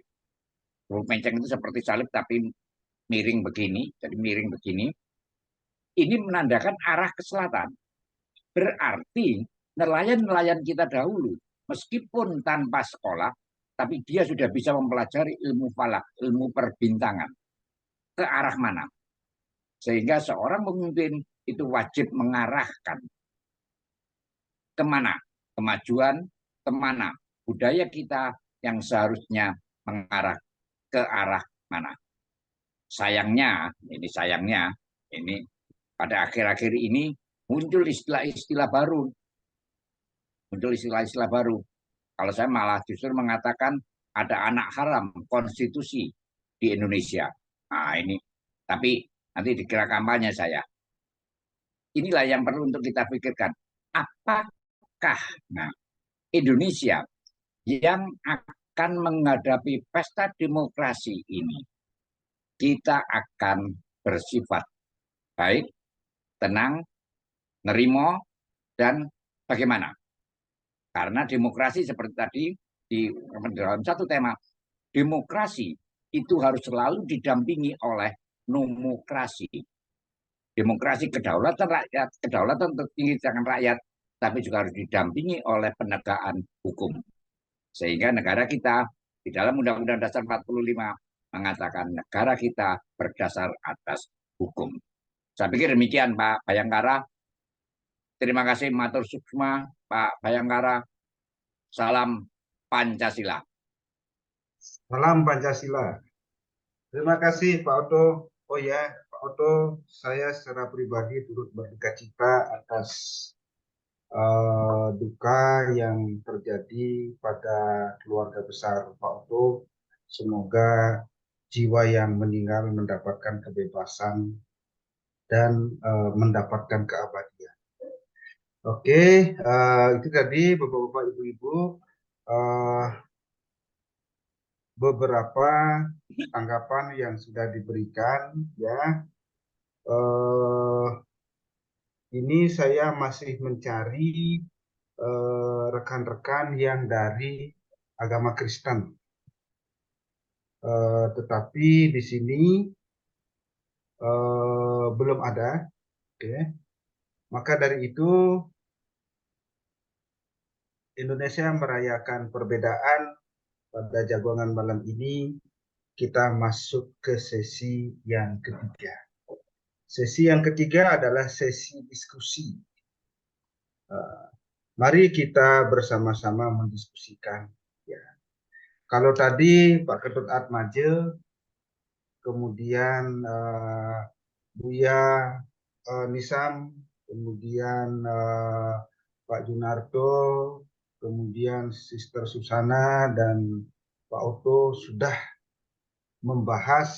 Gubuk penceng itu seperti salib tapi miring begini, jadi miring begini. Ini menandakan arah ke selatan. Berarti nelayan-nelayan kita dahulu, meskipun tanpa sekolah, tapi dia sudah bisa mempelajari ilmu falak, ilmu perbintangan. Ke arah mana? Sehingga seorang pemimpin itu wajib mengarahkan kemana kemajuan, kemana budaya kita yang seharusnya mengarah ke arah mana. Sayangnya ini pada akhir-akhir ini muncul istilah-istilah baru. Kalau saya malah justru mengatakan ada anak haram konstitusi di Indonesia. Nah ini, tapi nanti dikira kampanye saya. Inilah yang perlu untuk kita pikirkan. Apakah Indonesia yang akan menghadapi pesta demokrasi ini, kita akan bersifat baik, tenang, nerimo, dan bagaimana? Karena demokrasi seperti tadi di dalam satu tema, demokrasi itu harus selalu didampingi oleh nomokrasi. Demokrasi kedaulatan rakyat, kedaulatan tertinggi tangan rakyat, tapi juga harus didampingi oleh penegakan hukum. Sehingga negara kita di dalam Undang-Undang Dasar 45 mengatakan negara kita berdasar atas hukum. Saya pikir demikian Pak Bayangkara. Terima kasih matur suksma Pak Bayangkara. Salam Pancasila. Salam Pancasila. Terima kasih Pak Oto. Oh ya, Pak Oto, saya secara pribadi turut berduka cita atas duka yang terjadi pada keluarga besar Pak Oto. Semoga jiwa yang meninggal mendapatkan kebebasan dan mendapatkan keabadian. Oke, itu tadi Bapak-bapak Ibu-ibu beberapa tanggapan yang sudah diberikan ya. Ini saya masih mencari rekan-rekan yang dari agama Kristen. Tetapi di sini belum ada. Oke. Maka dari itu Indonesia merayakan perbedaan pada jagongan malam ini. Kita masuk ke sesi yang ketiga. Sesi yang ketiga adalah sesi diskusi. Mari kita bersama-sama mendiskusikan. Ya. Kalau tadi Pak Ketut Atmaja, kemudian Buya Nisam, kemudian Pak Junarto, kemudian Sister Susana dan Pak Oto sudah membahas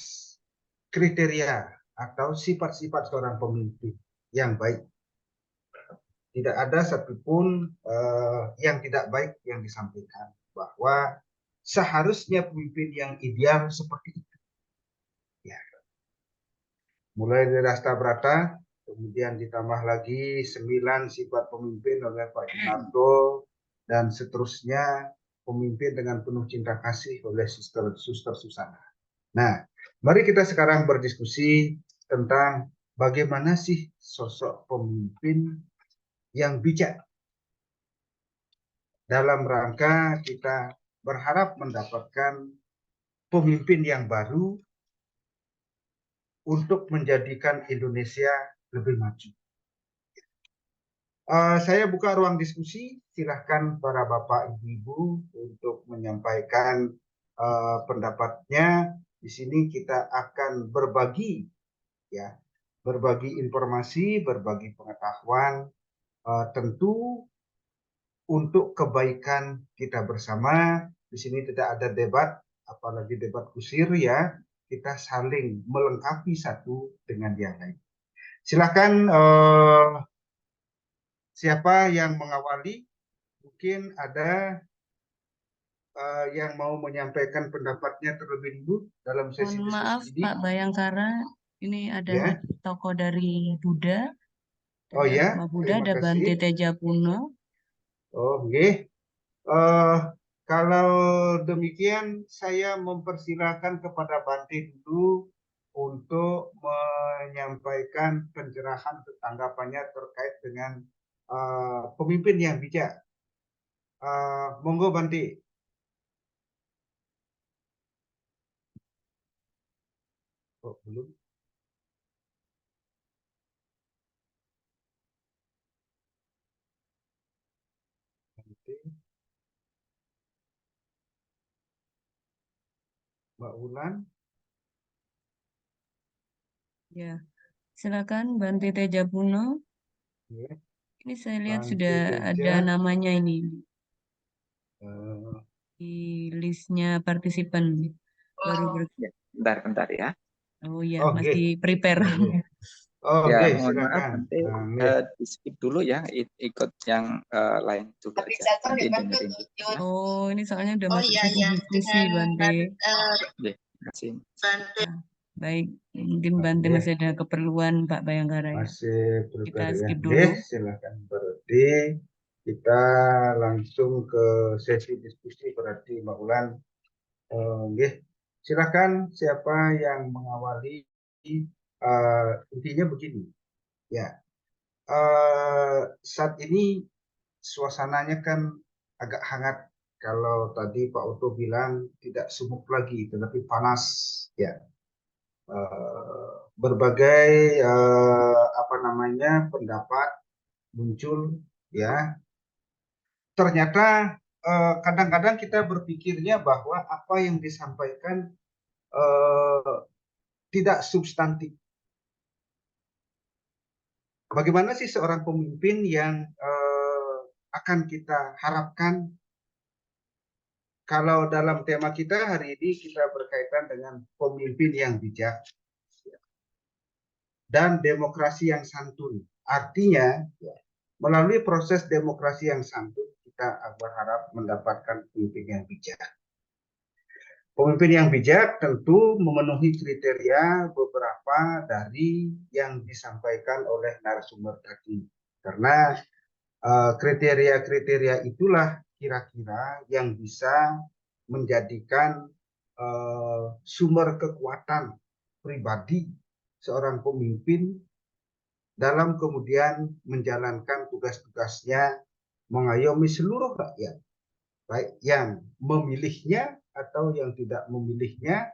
kriteria atau sifat-sifat seorang pemimpin yang baik. Tidak ada satupun yang tidak baik yang disampaikan, bahwa seharusnya pemimpin yang ideal seperti itu. Ya. Mulai dari Rasta Brata, kemudian ditambah lagi 9 sifat pemimpin oleh Pak Junarto, dan seterusnya pemimpin dengan penuh cinta kasih oleh Suster Susana. Nah, mari kita sekarang berdiskusi tentang bagaimana sih sosok pemimpin yang bijak dalam rangka kita berharap mendapatkan pemimpin yang baru untuk menjadikan Indonesia lebih maju. Saya buka ruang diskusi, silahkan para bapak ibu-ibu untuk menyampaikan pendapatnya. Di sini kita akan berbagi, ya, berbagi informasi, berbagi pengetahuan, tentu untuk kebaikan kita bersama. Di sini tidak ada debat, apalagi debat kusir ya. Kita saling melengkapi satu dengan yang lain. Silakan siapa yang mengawali? Mungkin ada yang mau menyampaikan pendapatnya terlebih dulu dalam sesi Mohon maaf diskusi ini. Pak Bayangkara, ini ada Ya. tokoh dari Buddha Oh Ada ya, Pak Buddha, terima ada Bante kasih. Tejapuno. Oh, nggih. Kalau demikian, saya mempersilahkan kepada Bante dulu untuk menyampaikan pencerahan tanggapannya terkait dengan pemimpin yang bijak. Monggo Bante. Oh, belum. Bante. Mbak Wulan. Ya, silakan Bante Tejapuno. Ya, Ini saya lihat Bante sudah ada Teja. namanya ini Eh, di listnya partisipan. Baru Ya, bentar ya. Oh ya, oh, masih nggih. prepare. Nggih. Oh, Ya, nggih, mohon maaf silakan. nanti Nggih. di skip dulu ya, ikut yang lain dulu aja. Nanti dengerin dulu ya. Oh, ini soalnya udah masuk sesi diskusi, Bante. Oke, terima kasih. Baik, mungkin Bante Nggih. masih ada keperluan Pak Bayangkara ya. Masih Kita prepare ya. skip dulu. Nggih, silakan berarti kita langsung ke sesi diskusi berarti Mbak Ulan. Nggih, silakan siapa yang mengawali. Intinya begini, ya. Saat ini suasananya kan agak hangat. Kalau tadi Pak Oto bilang tidak sumuk lagi, tetapi panas, ya. Berbagai pendapat muncul, ya. Ternyata kadang-kadang kita berpikirnya bahwa apa yang disampaikan tidak substantif. Bagaimana sih seorang pemimpin yang akan kita harapkan? Kalau dalam tema kita hari ini kita berkaitan dengan pemimpin yang bijak dan demokrasi yang santun. Artinya, melalui proses demokrasi yang santun, kita berharap mendapatkan pemimpin yang bijak. Pemimpin yang bijak tentu memenuhi kriteria beberapa dari yang disampaikan oleh narasumber tadi. Karena kriteria-kriteria itulah kira-kira yang bisa menjadikan sumber kekuatan pribadi seorang pemimpin dalam kemudian menjalankan tugas-tugasnya mengayomi seluruh rakyat, baik yang memilihnya atau yang tidak memilihnya,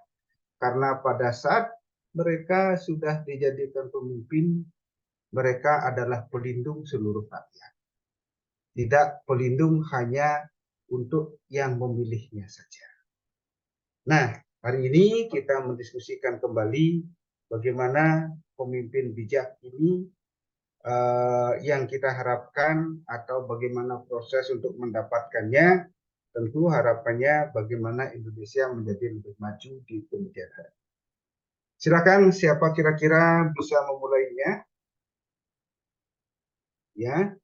karena pada saat mereka sudah dijadikan pemimpin, mereka adalah pelindung seluruh rakyat. Tidak pelindung hanya untuk yang memilihnya saja. Nah, hari ini kita mendiskusikan kembali bagaimana pemimpin bijak ini yang kita harapkan atau bagaimana proses untuk mendapatkannya. Tentu harapannya bagaimana Indonesia menjadi lebih maju di kemudian hari. Silakan siapa kira-kira bisa memulainya? Ya.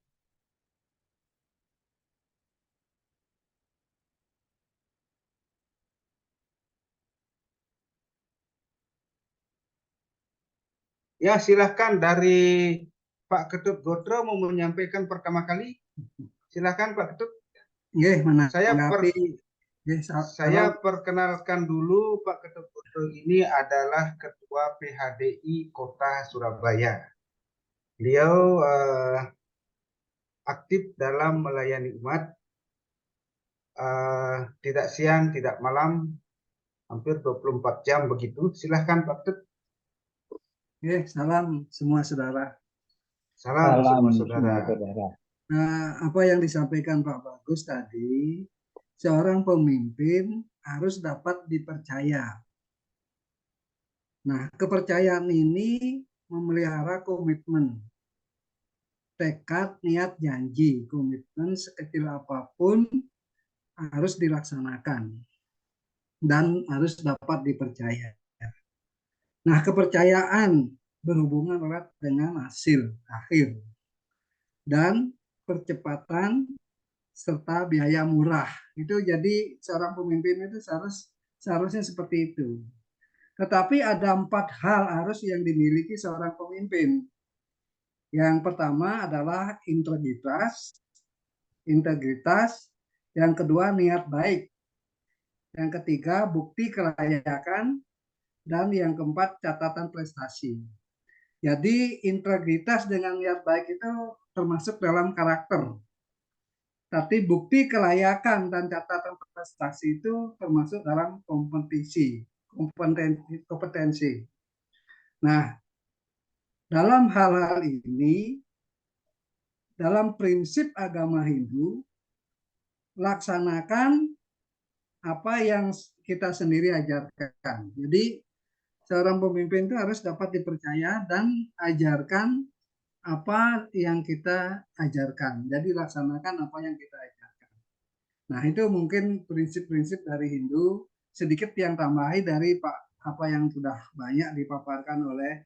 Ya, silahkan dari Pak Ketut Godro mau menyampaikan pertama kali. Silahkan Pak Ketut. Saya perkenalkan dulu Pak Ketut Godro ini adalah Ketua PHDI Kota Surabaya. Beliau aktif dalam melayani umat, tidak siang, tidak malam, hampir 24 jam begitu. Silahkan Pak Ketut. Salam semua saudara. Salam semua saudara. Nah, apa yang disampaikan Pak Bagus tadi, seorang pemimpin harus dapat dipercaya. Nah, kepercayaan ini memelihara komitmen, tekad, niat, janji. Komitmen sekecil apapun harus dilaksanakan dan harus dapat dipercaya. Nah, kepercayaan berhubungan erat dengan hasil akhir dan percepatan serta biaya murah. Itu jadi seorang pemimpin itu seharusnya seperti itu. Tetapi ada 4 hal harus yang dimiliki seorang pemimpin. Yang pertama adalah integritas, yang kedua niat baik, yang ketiga bukti kelayakan, dan yang keempat catatan prestasi. Jadi integritas dengan niat baik itu termasuk dalam karakter. Tapi bukti kelayakan dan catatan prestasi itu termasuk dalam kompetensi. Nah, dalam hal-hal ini, dalam prinsip agama Hindu, laksanakan apa yang kita sendiri ajarkan. Jadi, seorang pemimpin itu harus dapat dipercaya dan ajarkan apa yang kita ajarkan. Jadi, laksanakan apa yang kita ajarkan. Nah, itu mungkin prinsip-prinsip dari Hindu, sedikit yang tambahi dari apa yang sudah banyak dipaparkan oleh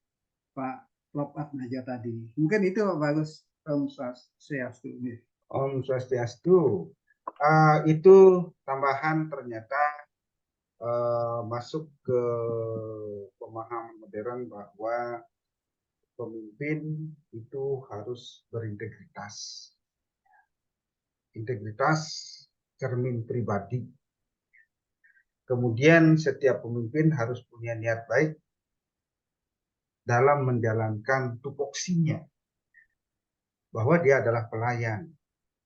Pak Prof. Atmaja tadi. Mungkin itu Pak Bagus. Om Swastiastu. Om Swastiastu. Itu tambahan ternyata masuk ke pemahaman modern bahwa pemimpin itu harus berintegritas. Integritas cermin pribadi. Kemudian setiap pemimpin harus punya niat baik dalam menjalankan tupoksinya, bahwa dia adalah pelayan.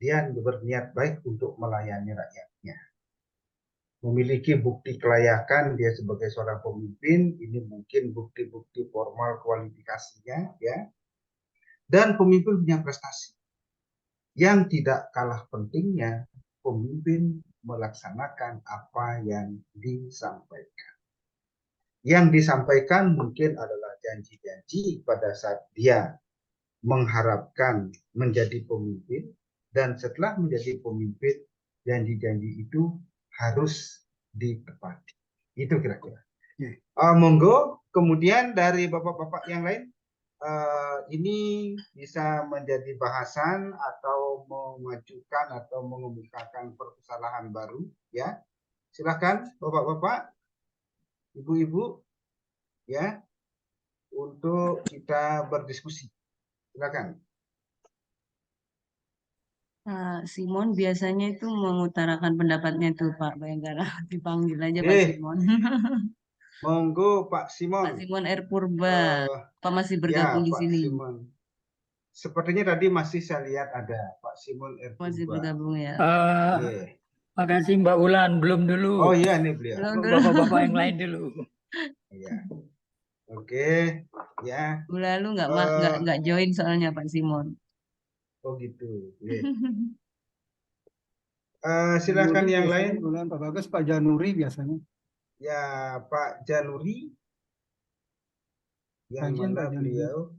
Dia berniat baik untuk melayani rakyatnya. Memiliki bukti kelayakan dia sebagai seorang pemimpin, ini mungkin bukti-bukti formal kualifikasinya, ya. Dan pemimpin punya prestasi. Yang tidak kalah pentingnya, pemimpin melaksanakan apa yang disampaikan. Yang disampaikan mungkin adalah janji-janji pada saat dia mengharapkan menjadi pemimpin, dan setelah menjadi pemimpin, janji-janji itu harus ditepati. Itu kira-kira. Monggo, kemudian dari bapak-bapak yang lain, ini bisa menjadi bahasan atau memajukan atau mengemukakan permasalahan baru, ya. Silakan bapak-bapak, ibu-ibu, ya, untuk kita berdiskusi. Silakan. Simon biasanya itu mengutarakan pendapatnya tuh Pak Bayangkara. Dipanggil aja Pak Simon. Monggo Pak Simon. Pak Simon R. Purba. Apa masih bergabung di Pak sini? Simon. Sepertinya tadi masih saya lihat ada Pak Simon R. Purba. Masih bergabung ya. Makasih Mbak Ulan, belum dulu. Oh iya, ini beliau. Bapak-bapak yang lain dulu. Iya. Oke, ya. Lalu nggak join soalnya Pak Simon. Oh gitu. Silakan yang lain. Pak Bagus, Pak Januri biasanya. Ya, Pak Januri. Yang mana beliau?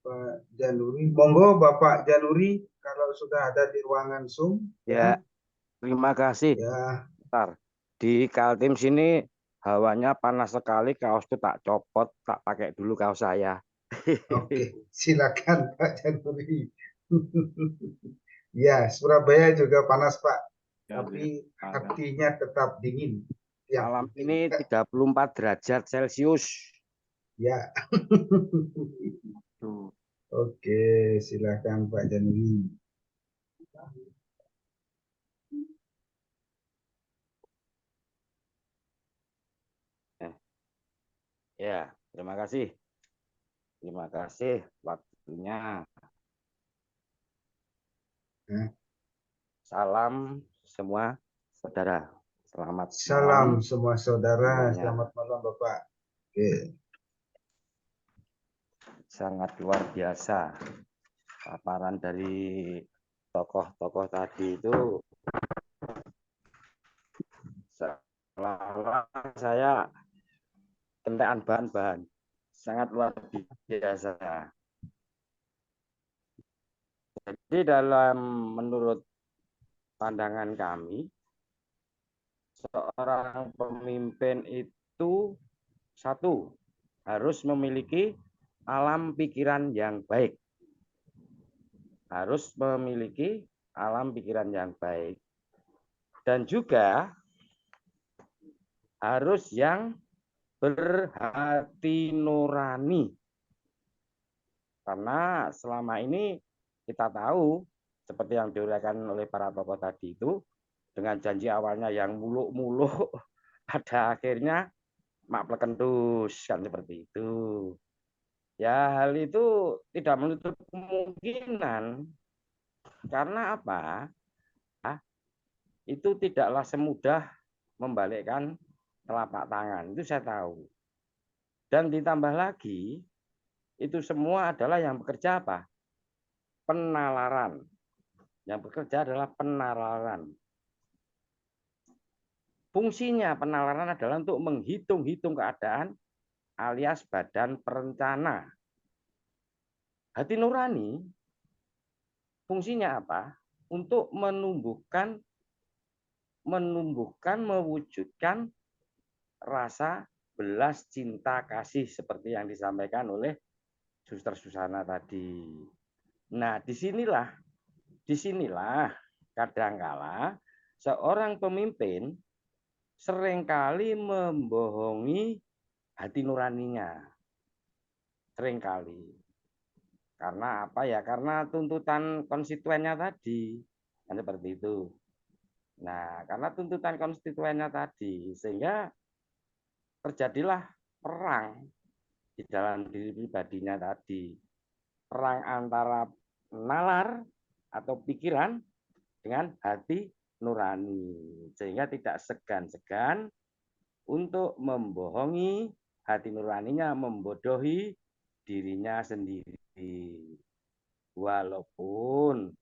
Pak Januri. Monggo Bapak Januri, kalau sudah ada di ruangan Zoom. Ya, terima kasih. Ya. Bentar. Di Kaltim sini hawanya panas sekali, kaosku tak copot, tak pakai dulu kaos saya. Oke, silakan Pak Januri. Ya, Surabaya juga panas Pak, tapi hatinya tetap dingin. Malam ini 34 derajat Celcius. Ya. Oke, silakan Pak Januri. Ya, terima kasih. Terima kasih waktunya. Salam semua saudara. Selamat malam semua saudara. Selamat malam Bapak. Oke. Sangat luar biasa paparan dari tokoh-tokoh tadi itu. Seolah-olah saya kentekan bahan-bahan. Sangat luar biasa. Jadi menurut pandangan kami, seorang pemimpin itu satu, harus memiliki alam pikiran yang baik. Harus memiliki alam pikiran yang baik. Dan juga harus yang berhati nurani. Karena selama ini kita tahu seperti yang diuraikan oleh para tokoh tadi itu, dengan janji awalnya yang muluk-muluk, pada akhirnya mak plekentus kan seperti itu. Ya hal itu tidak menutup kemungkinan karena apa? Itu tidaklah semudah membalikkan telapak tangan. Itu saya tahu. Dan ditambah lagi itu semua adalah yang bekerja apa? Penalaran. Yang bekerja adalah penalaran. Fungsinya penalaran adalah untuk menghitung-hitung keadaan alias badan perencana. Hati nurani fungsinya apa? Untuk menumbuhkan, mewujudkan rasa belas cinta kasih seperti yang disampaikan oleh Suster Susana tadi. Nah, disinilah kadangkala seorang pemimpin seringkali membohongi hati nuraninya. Seringkali. Karena apa ya? Karena tuntutan konstituennya tadi. Kan seperti itu. Nah, karena tuntutan konstituennya tadi, sehingga terjadilah perang di dalam diri pribadinya tadi. Perang antara nalar atau pikiran dengan hati nurani. Sehingga tidak segan-segan untuk membohongi hati nuraninya, membodohi dirinya sendiri. Walaupun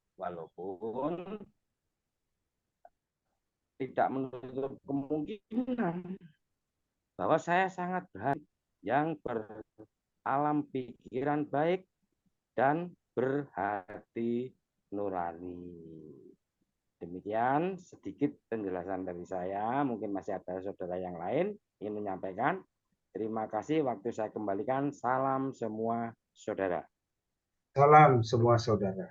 tidak menutup kemungkinan bahwa saya sangat berhati yang beralam pikiran baik dan berhati nurani. Demikian sedikit penjelasan dari saya. Mungkin masih ada saudara yang lain ingin menyampaikan. Terima kasih. Waktu saya kembalikan. Salam semua saudara. Salam semua saudara.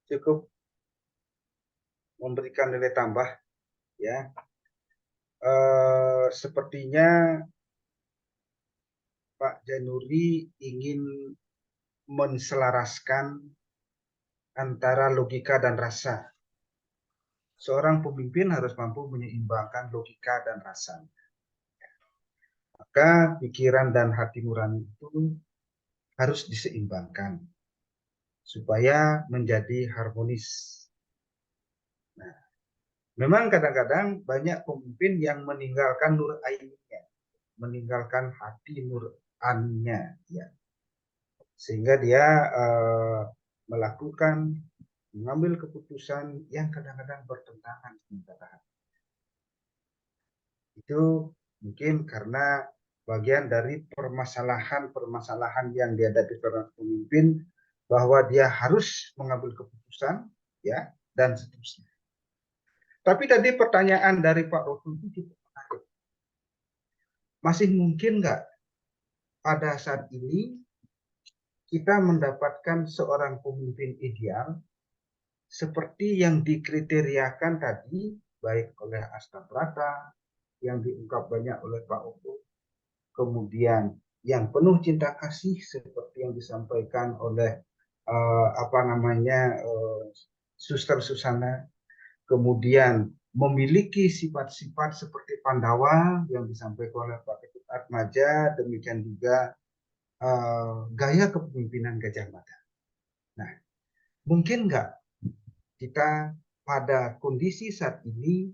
Cukup memberikan nilai tambah, ya. Sepertinya Pak Januri ingin menselaraskan antara logika dan rasa. Seorang pemimpin harus mampu menyeimbangkan logika dan rasa. Maka pikiran dan hati nurani itu harus diseimbangkan supaya menjadi harmonis. Nah, memang kadang-kadang banyak pemimpin yang meninggalkan nur ainnya, meninggalkan hati nuraninya, ya. Sehingga dia mengambil keputusan yang kadang-kadang bertentangan dengan kata hati. Itu mungkin karena bagian dari permasalahan yang dihadapi seorang pemimpin, bahwa dia harus mengambil keputusan, ya, dan seterusnya. Tapi tadi pertanyaan dari Pak Rotul itu cukup menarik. Masih mungkin nggak pada saat ini kita mendapatkan seorang pemimpin ideal seperti yang dikriteriakan tadi, baik oleh Astabrata, yang diungkap banyak oleh Pak Oto, kemudian yang penuh cinta kasih seperti yang disampaikan oleh Suster Susana, kemudian memiliki sifat-sifat seperti Pandawa yang disampaikan oleh Pak Ketut Atmaja, demikian juga gaya kepemimpinan Gajah Mada. Nah, mungkin nggak kita pada kondisi saat ini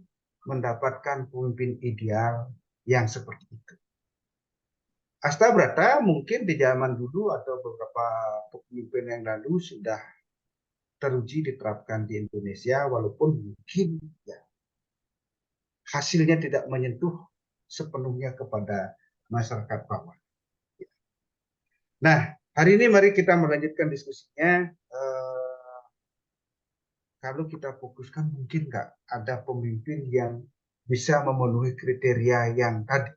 mendapatkan pemimpin ideal yang seperti itu? Astabrata mungkin di zaman dulu atau beberapa pemimpin yang lalu sudah teruji diterapkan di Indonesia, walaupun mungkin ya hasilnya tidak menyentuh sepenuhnya kepada masyarakat bawah. Nah, hari ini mari kita melanjutkan diskusinya. Kalau kita fokuskan, mungkin nggak ada pemimpin yang bisa memenuhi kriteria yang tadi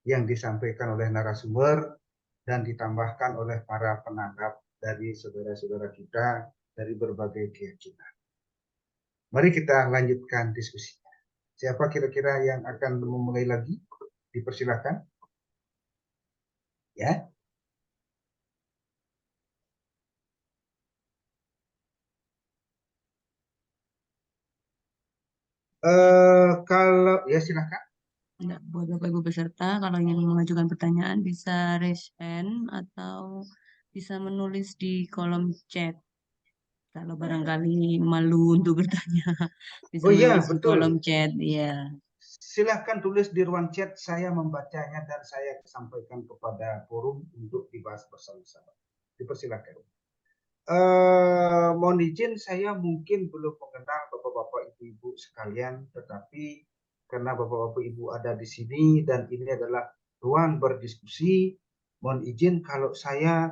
yang disampaikan oleh narasumber dan ditambahkan oleh para penanggap dari saudara-saudara kita dari berbagai keyakinan. Mari kita lanjutkan diskusinya. Siapa kira-kira yang akan memulai lagi? Dipersilakan. Ya. Kalau ya silakan. Enggak, buat Bapak Ibu peserta, kalau ingin mengajukan pertanyaan bisa raise hand atau bisa menulis di kolom chat. Kalau barangkali malu untuk bertanya, bisa Oh iya, menulis di betul. kolom chat, ya. Silahkan tulis di ruang chat, saya membacanya dan saya sampaikan kepada forum untuk dibahas bersama-sama. Dipersilakan. Mohon izin, saya mungkin belum mengenal Bapak-Bapak Ibu-Ibu sekalian, tetapi karena Bapak-Bapak Ibu ada di sini dan ini adalah ruang berdiskusi, mohon izin kalau saya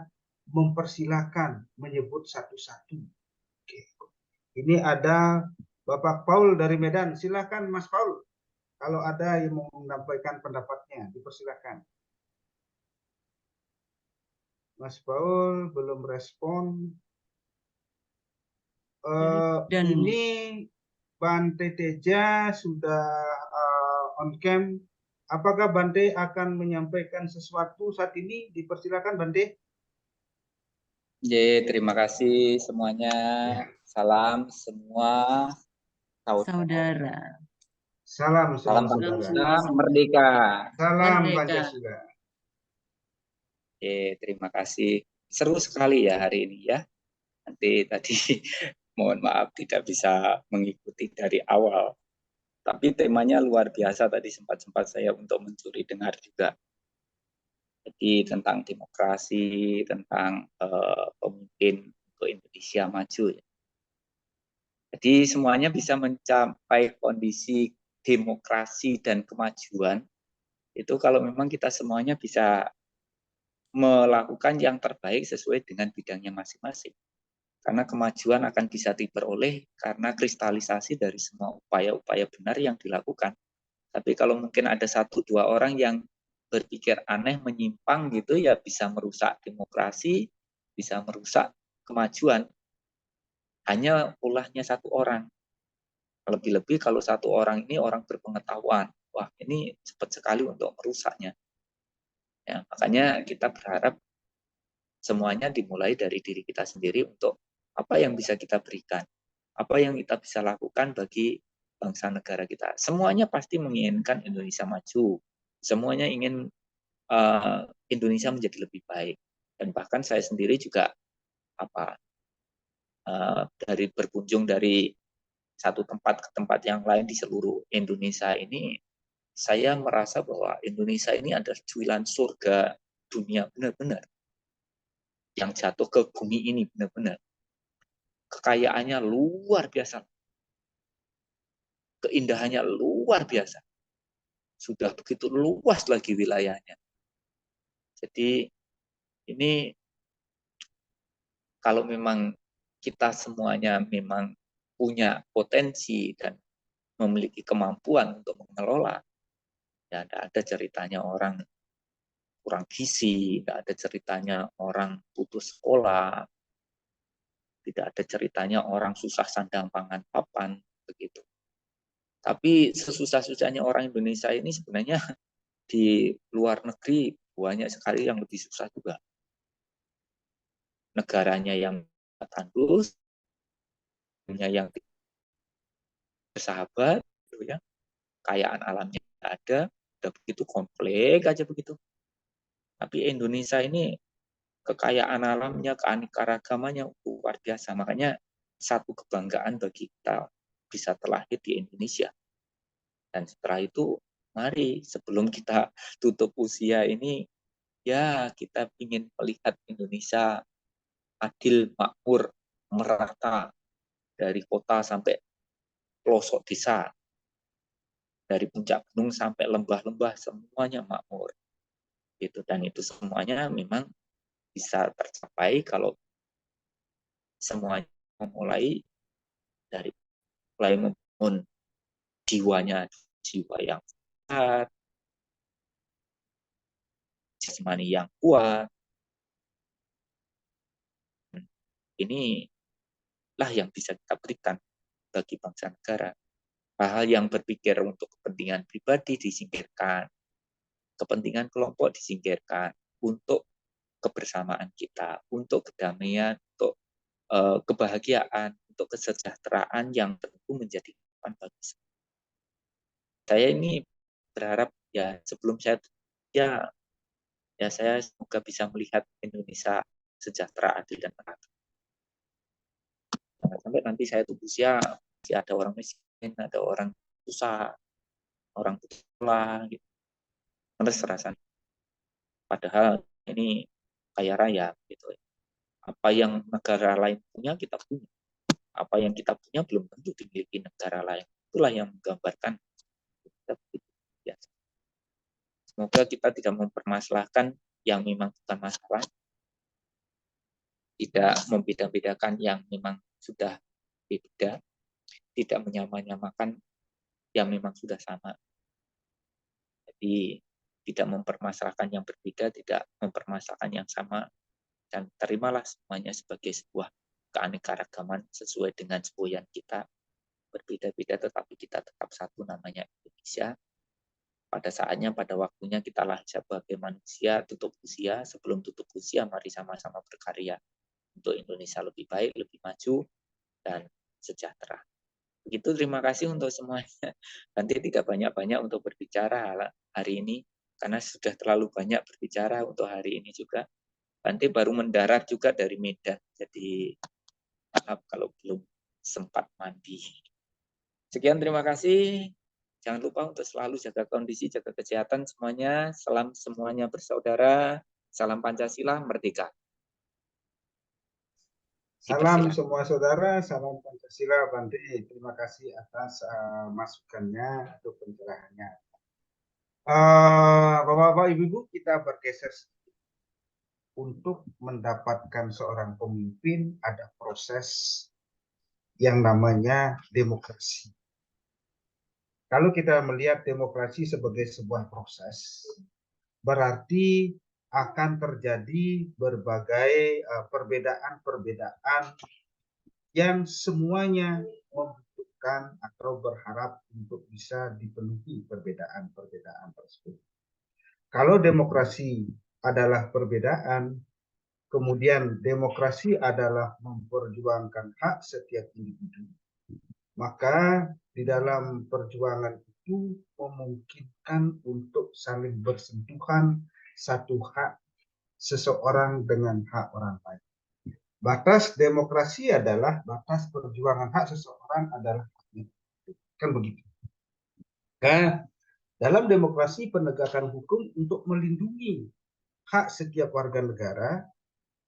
mempersilahkan menyebut satu-satu. Oke. Ini ada Bapak Paul dari Medan. Silakan Mas Paul. Kalau ada yang mau menyampaikan pendapatnya, dipersilakan. Mas Paul belum respon. Ini Bante Teja sudah on cam. Apakah Bante akan menyampaikan sesuatu saat ini? Dipersilakan Bante. Terima kasih semuanya. Salam semua saudara. Salam Salam saudara. Merdeka. Salam Merdeka. Pancasila. Terima kasih. Seru sekali ya hari ini ya. Nanti tadi mohon maaf tidak bisa mengikuti dari awal. Tapi temanya luar biasa tadi sempat saya untuk mencuri dengar juga. Jadi tentang demokrasi, tentang pemimpin untuk Indonesia maju. Ya. Jadi semuanya bisa mencapai kondisi demokrasi dan kemajuan itu kalau memang kita semuanya bisa melakukan yang terbaik sesuai dengan bidangnya masing-masing. Karena kemajuan akan bisa diperoleh karena kristalisasi dari semua upaya-upaya benar yang dilakukan. Tapi kalau mungkin ada 1-2 orang yang berpikir aneh, menyimpang gitu, ya bisa merusak demokrasi, bisa merusak kemajuan. Hanya ulahnya 1 orang. Lebih-lebih kalau 1 orang ini orang berpengetahuan. Wah, ini cepat sekali untuk merusaknya. Ya, makanya kita berharap semuanya dimulai dari diri kita sendiri untuk apa yang bisa kita berikan, apa yang kita bisa lakukan bagi bangsa negara kita. Semuanya pasti menginginkan Indonesia maju, semuanya ingin Indonesia menjadi lebih baik. Dan bahkan saya sendiri juga dari berkunjung dari satu tempat ke tempat yang lain di seluruh Indonesia ini, saya merasa bahwa Indonesia ini adalah cuilan surga dunia benar-benar yang jatuh ke bumi ini benar-benar. Kekayaannya luar biasa. Keindahannya luar biasa. Sudah begitu luas lagi wilayahnya. Jadi ini kalau memang kita semuanya memang punya potensi dan memiliki kemampuan untuk mengelola, ya tidak ada ceritanya orang kurang gizi, tidak ada ceritanya orang putus sekolah, tidak ada ceritanya orang susah sandang pangan papan, begitu. Tapi sesusah-susahnya orang Indonesia ini sebenarnya di luar negeri banyak sekali yang lebih susah juga. Negaranya yang tandus, yang bersahabat, gitu ya. Kekayaan alamnya ada, udah begitu kompleks aja begitu. Tapi Indonesia ini kekayaan alamnya, keanekaragamannya luar biasa. Makanya satu kebanggaan bagi kita bisa terlahir di Indonesia. Dan setelah itu, mari sebelum kita tutup usia ini, ya kita ingin melihat Indonesia adil, makmur, merata dari kota sampai pelosok desa, dari puncak gunung sampai lembah-lembah, semuanya makmur. Gitu. Dan itu semuanya memang bisa tercapai kalau semuanya memulai dari mulai membangun jiwanya, jiwa yang sehat, jasmani yang kuat. Inilah yang bisa kita berikan bagi bangsa negara. Hal-hal yang berpikir untuk kepentingan pribadi disingkirkan, kepentingan kelompok disingkirkan, untuk kebersamaan kita, untuk kedamaian, untuk kebahagiaan, untuk kesejahteraan yang tentu menjadi harapan bagi semua. Saya ini berharap ya sebelum saya ya saya semoga bisa melihat Indonesia sejahtera, adil dan merata. Jangan sampai nanti saya tuh usia masih ada orang miskin, ada orang susah, orang putus sekolah, gitu. Terus rasanya. Padahal ini kaya raya, gitu. Apa yang negara lain punya kita punya. Apa yang kita punya belum tentu dimiliki negara lain. Itulah yang menggambarkan kita begitu biasa. Semoga kita tidak mempermasalahkan yang memang bukan masalah, tidak membeda-bedakan yang memang sudah berbeda, tidak menyamakan yang memang sudah sama. Jadi tidak mempermasalahkan yang berbeda, tidak mempermasalahkan yang sama, dan terimalah semuanya sebagai sebuah keanekaragaman sesuai dengan semboyan kita. Berbeda-beda tetapi kita tetap satu, namanya Indonesia. Pada saatnya, pada waktunya kita lahir sebagai manusia, tutup usia. Sebelum tutup usia, mari sama-sama berkarya untuk Indonesia lebih baik, lebih maju, dan sejahtera. Begitu, terima kasih untuk semuanya. Nanti tidak banyak-banyak untuk berbicara hari ini, karena sudah terlalu banyak berbicara untuk hari ini juga. Nanti baru mendarat juga dari Medan, jadi maaf kalau belum sempat mandi. Sekian, terima kasih. Jangan lupa untuk selalu jaga kondisi, jaga kesehatan semuanya. Salam semuanya bersaudara. Salam Pancasila, merdeka. Salam semua saudara, salam Pancasila, Bante. Terima kasih atas masukannya atau pencerahannya. Bapak-bapak, ibu-ibu, kita bergeser sedikit. Untuk mendapatkan seorang pemimpin ada proses yang namanya demokrasi. Kalau kita melihat demokrasi sebagai sebuah proses, berarti akan terjadi berbagai perbedaan-perbedaan yang semuanya membutuhkan atau berharap untuk bisa dipenuhi perbedaan-perbedaan tersebut. Kalau demokrasi adalah perbedaan, kemudian demokrasi adalah memperjuangkan hak setiap individu, maka di dalam perjuangan itu memungkinkan untuk saling bersentuhan satu hak seseorang dengan hak orang lain. Batas demokrasi adalah batas perjuangan hak seseorang adalah haknya. Kan begitu. Nah, dalam demokrasi penegakan hukum untuk melindungi hak setiap warga negara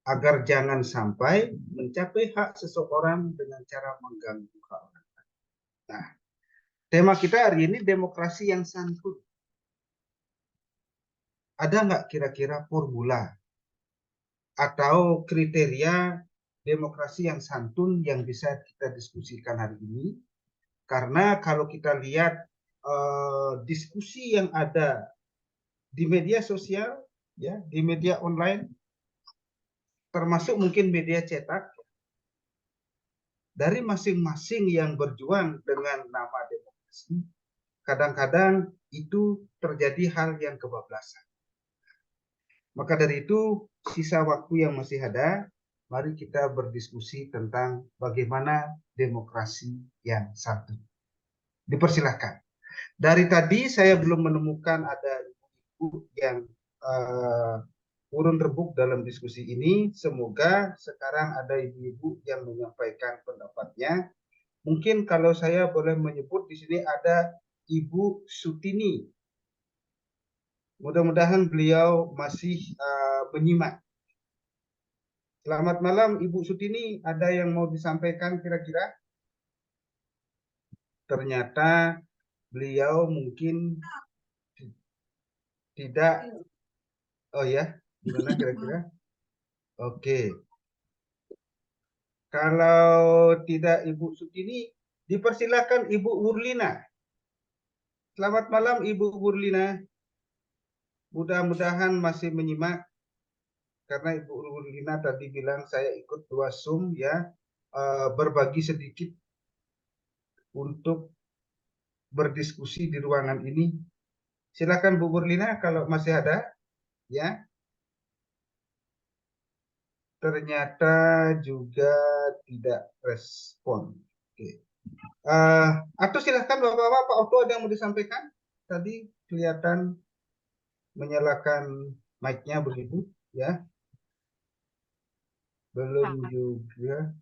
agar jangan sampai mencapai hak seseorang dengan cara mengganggu hak orang lain. Nah, tema kita hari ini demokrasi yang santun. Ada nggak kira-kira formula atau kriteria demokrasi yang santun yang bisa kita diskusikan hari ini? Karena kalau kita lihat diskusi yang ada di media sosial, ya, di media online, termasuk mungkin media cetak, dari masing-masing yang berjuang dengan nama demokrasi, kadang-kadang itu terjadi hal yang kebablasan. Maka dari itu, sisa waktu yang masih ada, mari kita berdiskusi tentang bagaimana demokrasi yang santun. Dipersilahkan. Dari tadi saya belum menemukan ada ibu yang urun rebuk dalam diskusi ini. Semoga sekarang ada ibu-ibu yang menyampaikan pendapatnya. Mungkin kalau saya boleh menyebut di sini ada Ibu Sutini. Mudah-mudahan beliau masih menyimak. Selamat malam Ibu Sutini, ada yang mau disampaikan kira-kira? Ternyata beliau mungkin tidak. Oh ya, gimana kira-kira? Oke. Kalau tidak Ibu Sutini, dipersilakan Ibu Wurlina. Selamat malam Ibu Wurlina. Mudah-mudahan masih menyimak. Karena Ibu Wurlina tadi bilang saya ikut 2 Zoom ya, berbagi sedikit untuk berdiskusi di ruangan ini. Silakan Bu Wurlina kalau masih ada, ya. ternyata juga tidak respon. Oke. Atau silahkan Bapak-Bapak, Pak Otto ada yang mau disampaikan? Tadi kelihatan menyalakan mic-nya begitu, ya. Belum juga.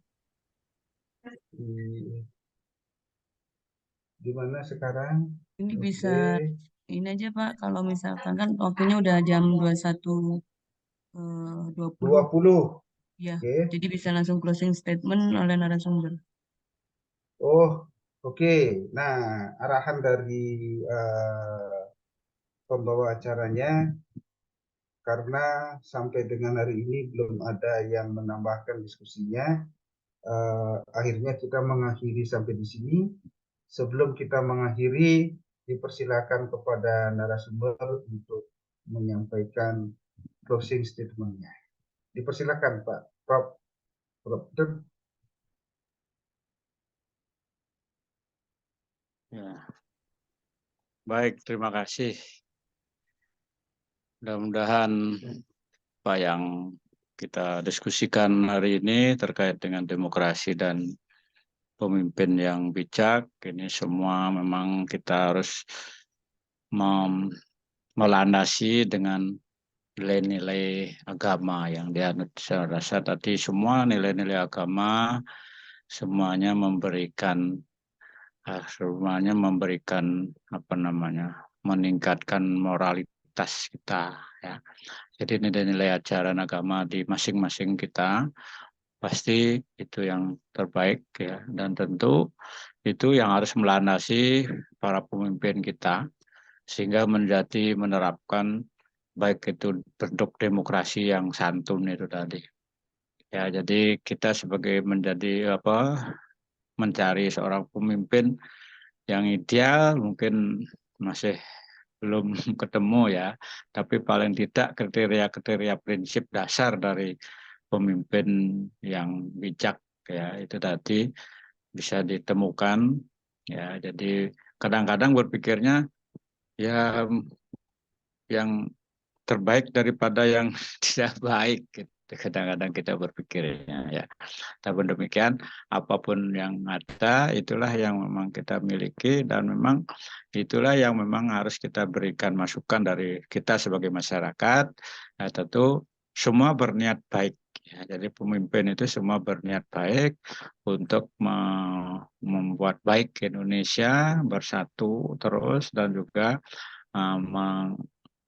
Di mana sekarang? Ini Oke. bisa ini aja Pak, kalau misalkan kan waktunya udah jam 21.20. 20. Ya, Oke. jadi bisa langsung closing statement oleh narasumber. Oh, oke. Nah, arahan dari pembawa acaranya, karena sampai dengan hari ini belum ada yang menambahkan diskusinya, akhirnya kita mengakhiri sampai di sini. Sebelum kita mengakhiri, dipersilakan kepada narasumber untuk menyampaikan closing statement-nya. Dipersilakan Pak Prof. Ya. Baik, terima kasih. Mudah-mudahan apa yang kita diskusikan hari ini terkait dengan demokrasi dan pemimpin yang bijak, ini semua memang kita harus melandasi dengan nilai-nilai agama yang dianut. Saya rasa tadi semua nilai-nilai agama semuanya memberikan meningkatkan moralitas kita, ya. Jadi nilai-nilai ajaran agama di masing-masing kita pasti itu yang terbaik, ya, dan tentu itu yang harus melandasi para pemimpin kita sehingga menerapkan baik itu bentuk demokrasi yang santun itu tadi. Ya, jadi kita sebagai mencari seorang pemimpin yang ideal mungkin masih belum ketemu, ya, tapi paling tidak kriteria-kriteria prinsip dasar dari pemimpin yang bijak, ya, itu tadi bisa ditemukan, ya. Jadi kadang-kadang berpikirnya ya yang terbaik daripada yang tidak baik, gitu. Kadang-kadang kita berpikirnya, ya. Namun demikian, apapun yang ada, itulah yang memang kita miliki dan memang itulah yang memang harus kita berikan masukan dari kita sebagai masyarakat. Nah, tentu semua berniat baik. Ya, jadi pemimpin itu semua berniat baik untuk membuat baik Indonesia bersatu terus dan juga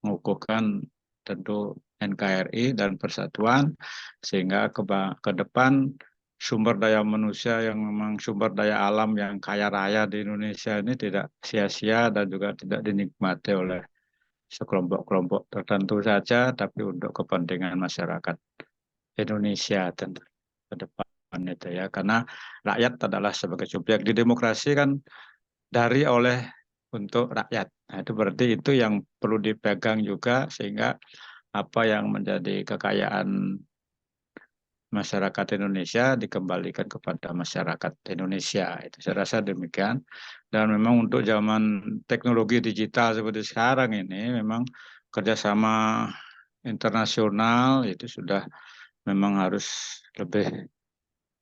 mengukuhkan tentu NKRI dan persatuan sehingga ke depan sumber daya manusia yang memang sumber daya alam yang kaya raya di Indonesia ini tidak sia-sia dan juga tidak dinikmati oleh sekelompok-kelompok tertentu saja, tapi untuk kepentingan masyarakat Indonesia tentu ke depan itu, ya. Karena rakyat adalah sebagai subjek di demokrasi kan dari oleh untuk rakyat. Nah, itu berarti itu yang perlu dipegang juga sehingga apa yang menjadi kekayaan masyarakat Indonesia dikembalikan kepada masyarakat Indonesia. Itu saya rasa demikian. Dan memang untuk zaman teknologi digital seperti sekarang ini memang kerjasama internasional itu sudah memang harus lebih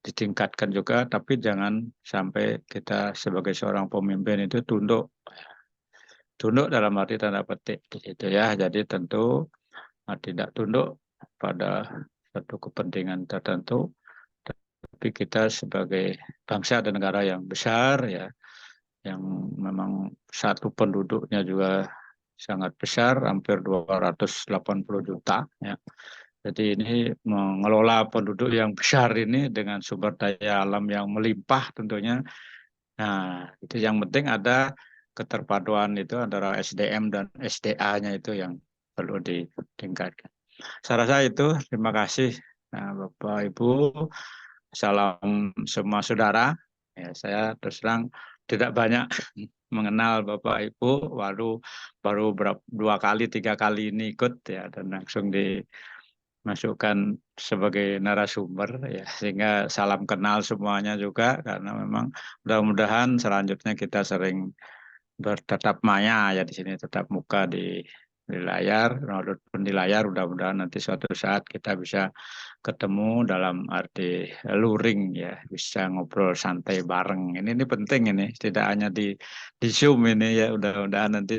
ditingkatkan juga, tapi jangan sampai kita sebagai seorang pemimpin itu tunduk dalam arti tanda petik gitu, ya. Jadi tentu tidak tunduk pada satu kepentingan tertentu, tapi kita sebagai bangsa dan negara yang besar, ya, yang memang satu penduduknya juga sangat besar, hampir 280 juta, ya. Jadi ini mengelola penduduk yang besar ini dengan sumber daya alam yang melimpah tentunya. Nah, itu yang penting ada keterpaduan itu antara SDM dan SDA-nya itu yang perlu ditingkatkan. Saya rasa itu. Terima kasih, Bapak Ibu. Salam semua saudara. Ya, saya terus terang tidak banyak mengenal Bapak Ibu, baru 2 kali 3 kali ini ikut, ya, dan langsung dimasukkan sebagai narasumber, ya, sehingga salam kenal semuanya juga, karena memang mudah-mudahan selanjutnya kita sering bertatap maya, ya, di sini tatap muka di di layar, walaupun di layar mudah-mudahan nanti suatu saat kita bisa ketemu dalam arti luring ya, bisa ngobrol santai bareng. Ini penting ini, tidak hanya di Zoom ini ya, mudah-mudahan nanti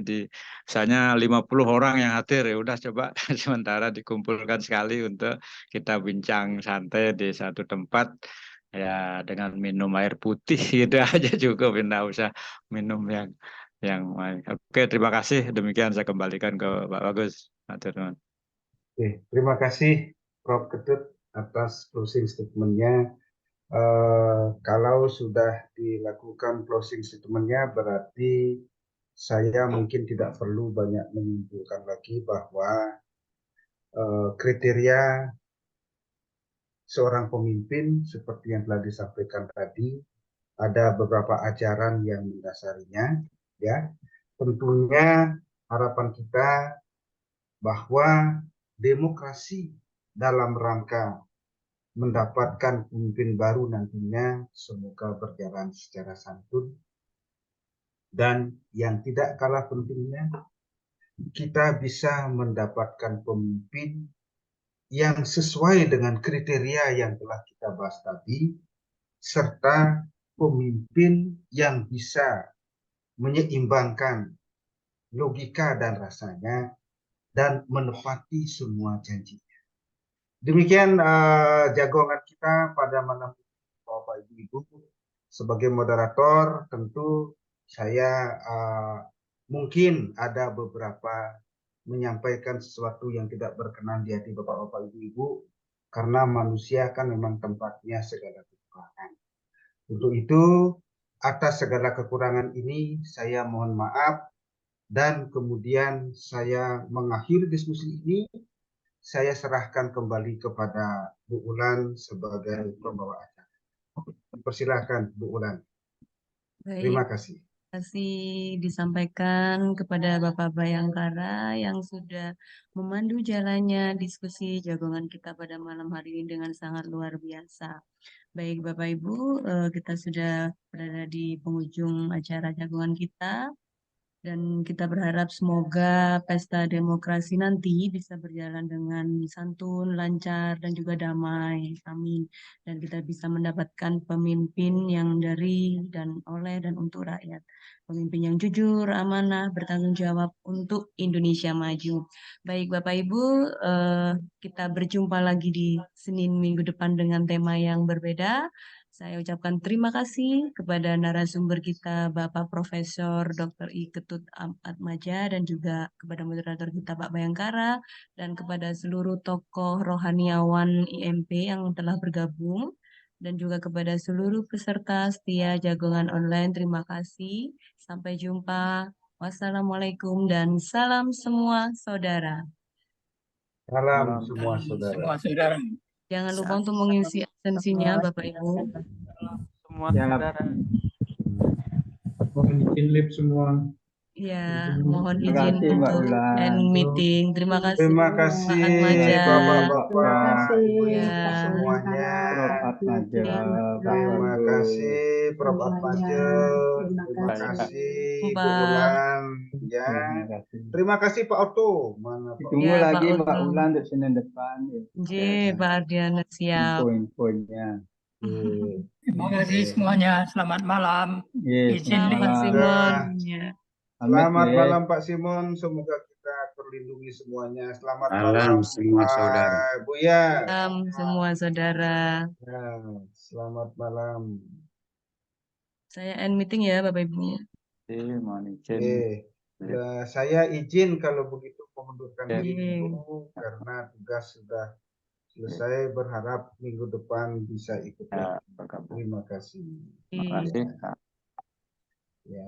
misalnya 50 orang yang hadir ya udah coba sementara dikumpulkan sekali untuk kita bincang santai di satu tempat ya dengan minum air putih gitu aja cukup, tidak usah minum yang lain. Oke, terima kasih. Demikian saya kembalikan ke Pak Bagus. Oke, terima kasih Prof. Ketut atas closing statement-nya. Kalau sudah dilakukan closing statement-nya, berarti saya mungkin tidak perlu banyak menyimpulkan lagi bahwa kriteria seorang pemimpin seperti yang telah disampaikan tadi, ada beberapa ajaran yang mendasarinya, ya. Tentunya harapan kita bahwa demokrasi dalam rangka mendapatkan pemimpin baru nantinya semoga berjalan secara santun, dan yang tidak kalah pentingnya kita bisa mendapatkan pemimpin yang sesuai dengan kriteria yang telah kita bahas tadi, serta pemimpin yang bisa menyeimbangkan logika dan rasanya dan menepati semua janjinya. Demikian jagongan kita pada malam ini, Bapak Ibu. Sebagai moderator tentu saya mungkin ada beberapa menyampaikan sesuatu yang tidak berkenan di hati Bapak-Bapak Ibu-Ibu, karena manusia kan memang tempatnya segala kekurangan. Untuk itu, atas segala kekurangan ini saya mohon maaf, dan kemudian saya mengakhiri diskusi ini. Saya serahkan kembali kepada Bu Ulan sebagai pembawa acara. Persilahkan Bu Ulan. Terima kasih. Terima kasih disampaikan kepada Bapak Bayangkara yang sudah memandu jalannya diskusi jagongan kita pada malam hari ini dengan sangat luar biasa. Baik Bapak Ibu, kita sudah berada di penghujung acara jagongan kita. Dan kita berharap semoga pesta demokrasi nanti bisa berjalan dengan santun, lancar, dan juga damai. Amin. Dan kita bisa mendapatkan pemimpin yang dari dan oleh dan untuk rakyat. Pemimpin yang jujur, amanah, bertanggung jawab untuk Indonesia maju. Baik Bapak Ibu, kita berjumpa lagi di Senin minggu depan dengan tema yang berbeda. Saya ucapkan terima kasih kepada narasumber kita Bapak Profesor Dr. I. Ketut Atmaja, dan juga kepada moderator kita Pak Bayangkara, dan kepada seluruh tokoh rohaniawan IMP yang telah bergabung, dan juga kepada seluruh peserta setia jagongan online. Terima kasih. Sampai jumpa. Wassalamualaikum dan salam semua saudara. Salam semua saudara. Semua saudara. Jangan lupa untuk mengisi absensinya Bapak Ibu. Semua saudara. Mohon izin lip semua. Ya, mohon Terima izin kasih Mbak untuk Ulan. end meeting. Terima kasih Terima Pak kasih Atmaja. Bapak-Bapak, Ya. semuanya. Prof. Atmaja, Pak Terima Bagus. kasih Prof. Atmaja. Terima kasih Bu Ulan. Ya. Terima kasih. Terima kasih Pak Oto. Mana Pak Ditunggu Ya, lagi Pak Mbak Oto. Ulan untuk Senin depan. J, Pak Ardiana, siap. Info-infonya. Terima kasih semuanya. Selamat malam. Yes, Izin Selamat nih. Simon. Ya. Selamat Amit, malam Pak Simon. Semoga kita terlindungi semuanya. Selamat Salam malam semua saudara. Buya. Salam semua saudara. Ya, selamat malam. Saya end meeting ya Bapak Ibu. mohon izin. Saya izin kalau begitu mengundurkan Ya. diri dulu karena tugas sudah selesai. Berharap minggu depan bisa ikut Ya, lagi. Terima kasih. Terima kasih. Ya.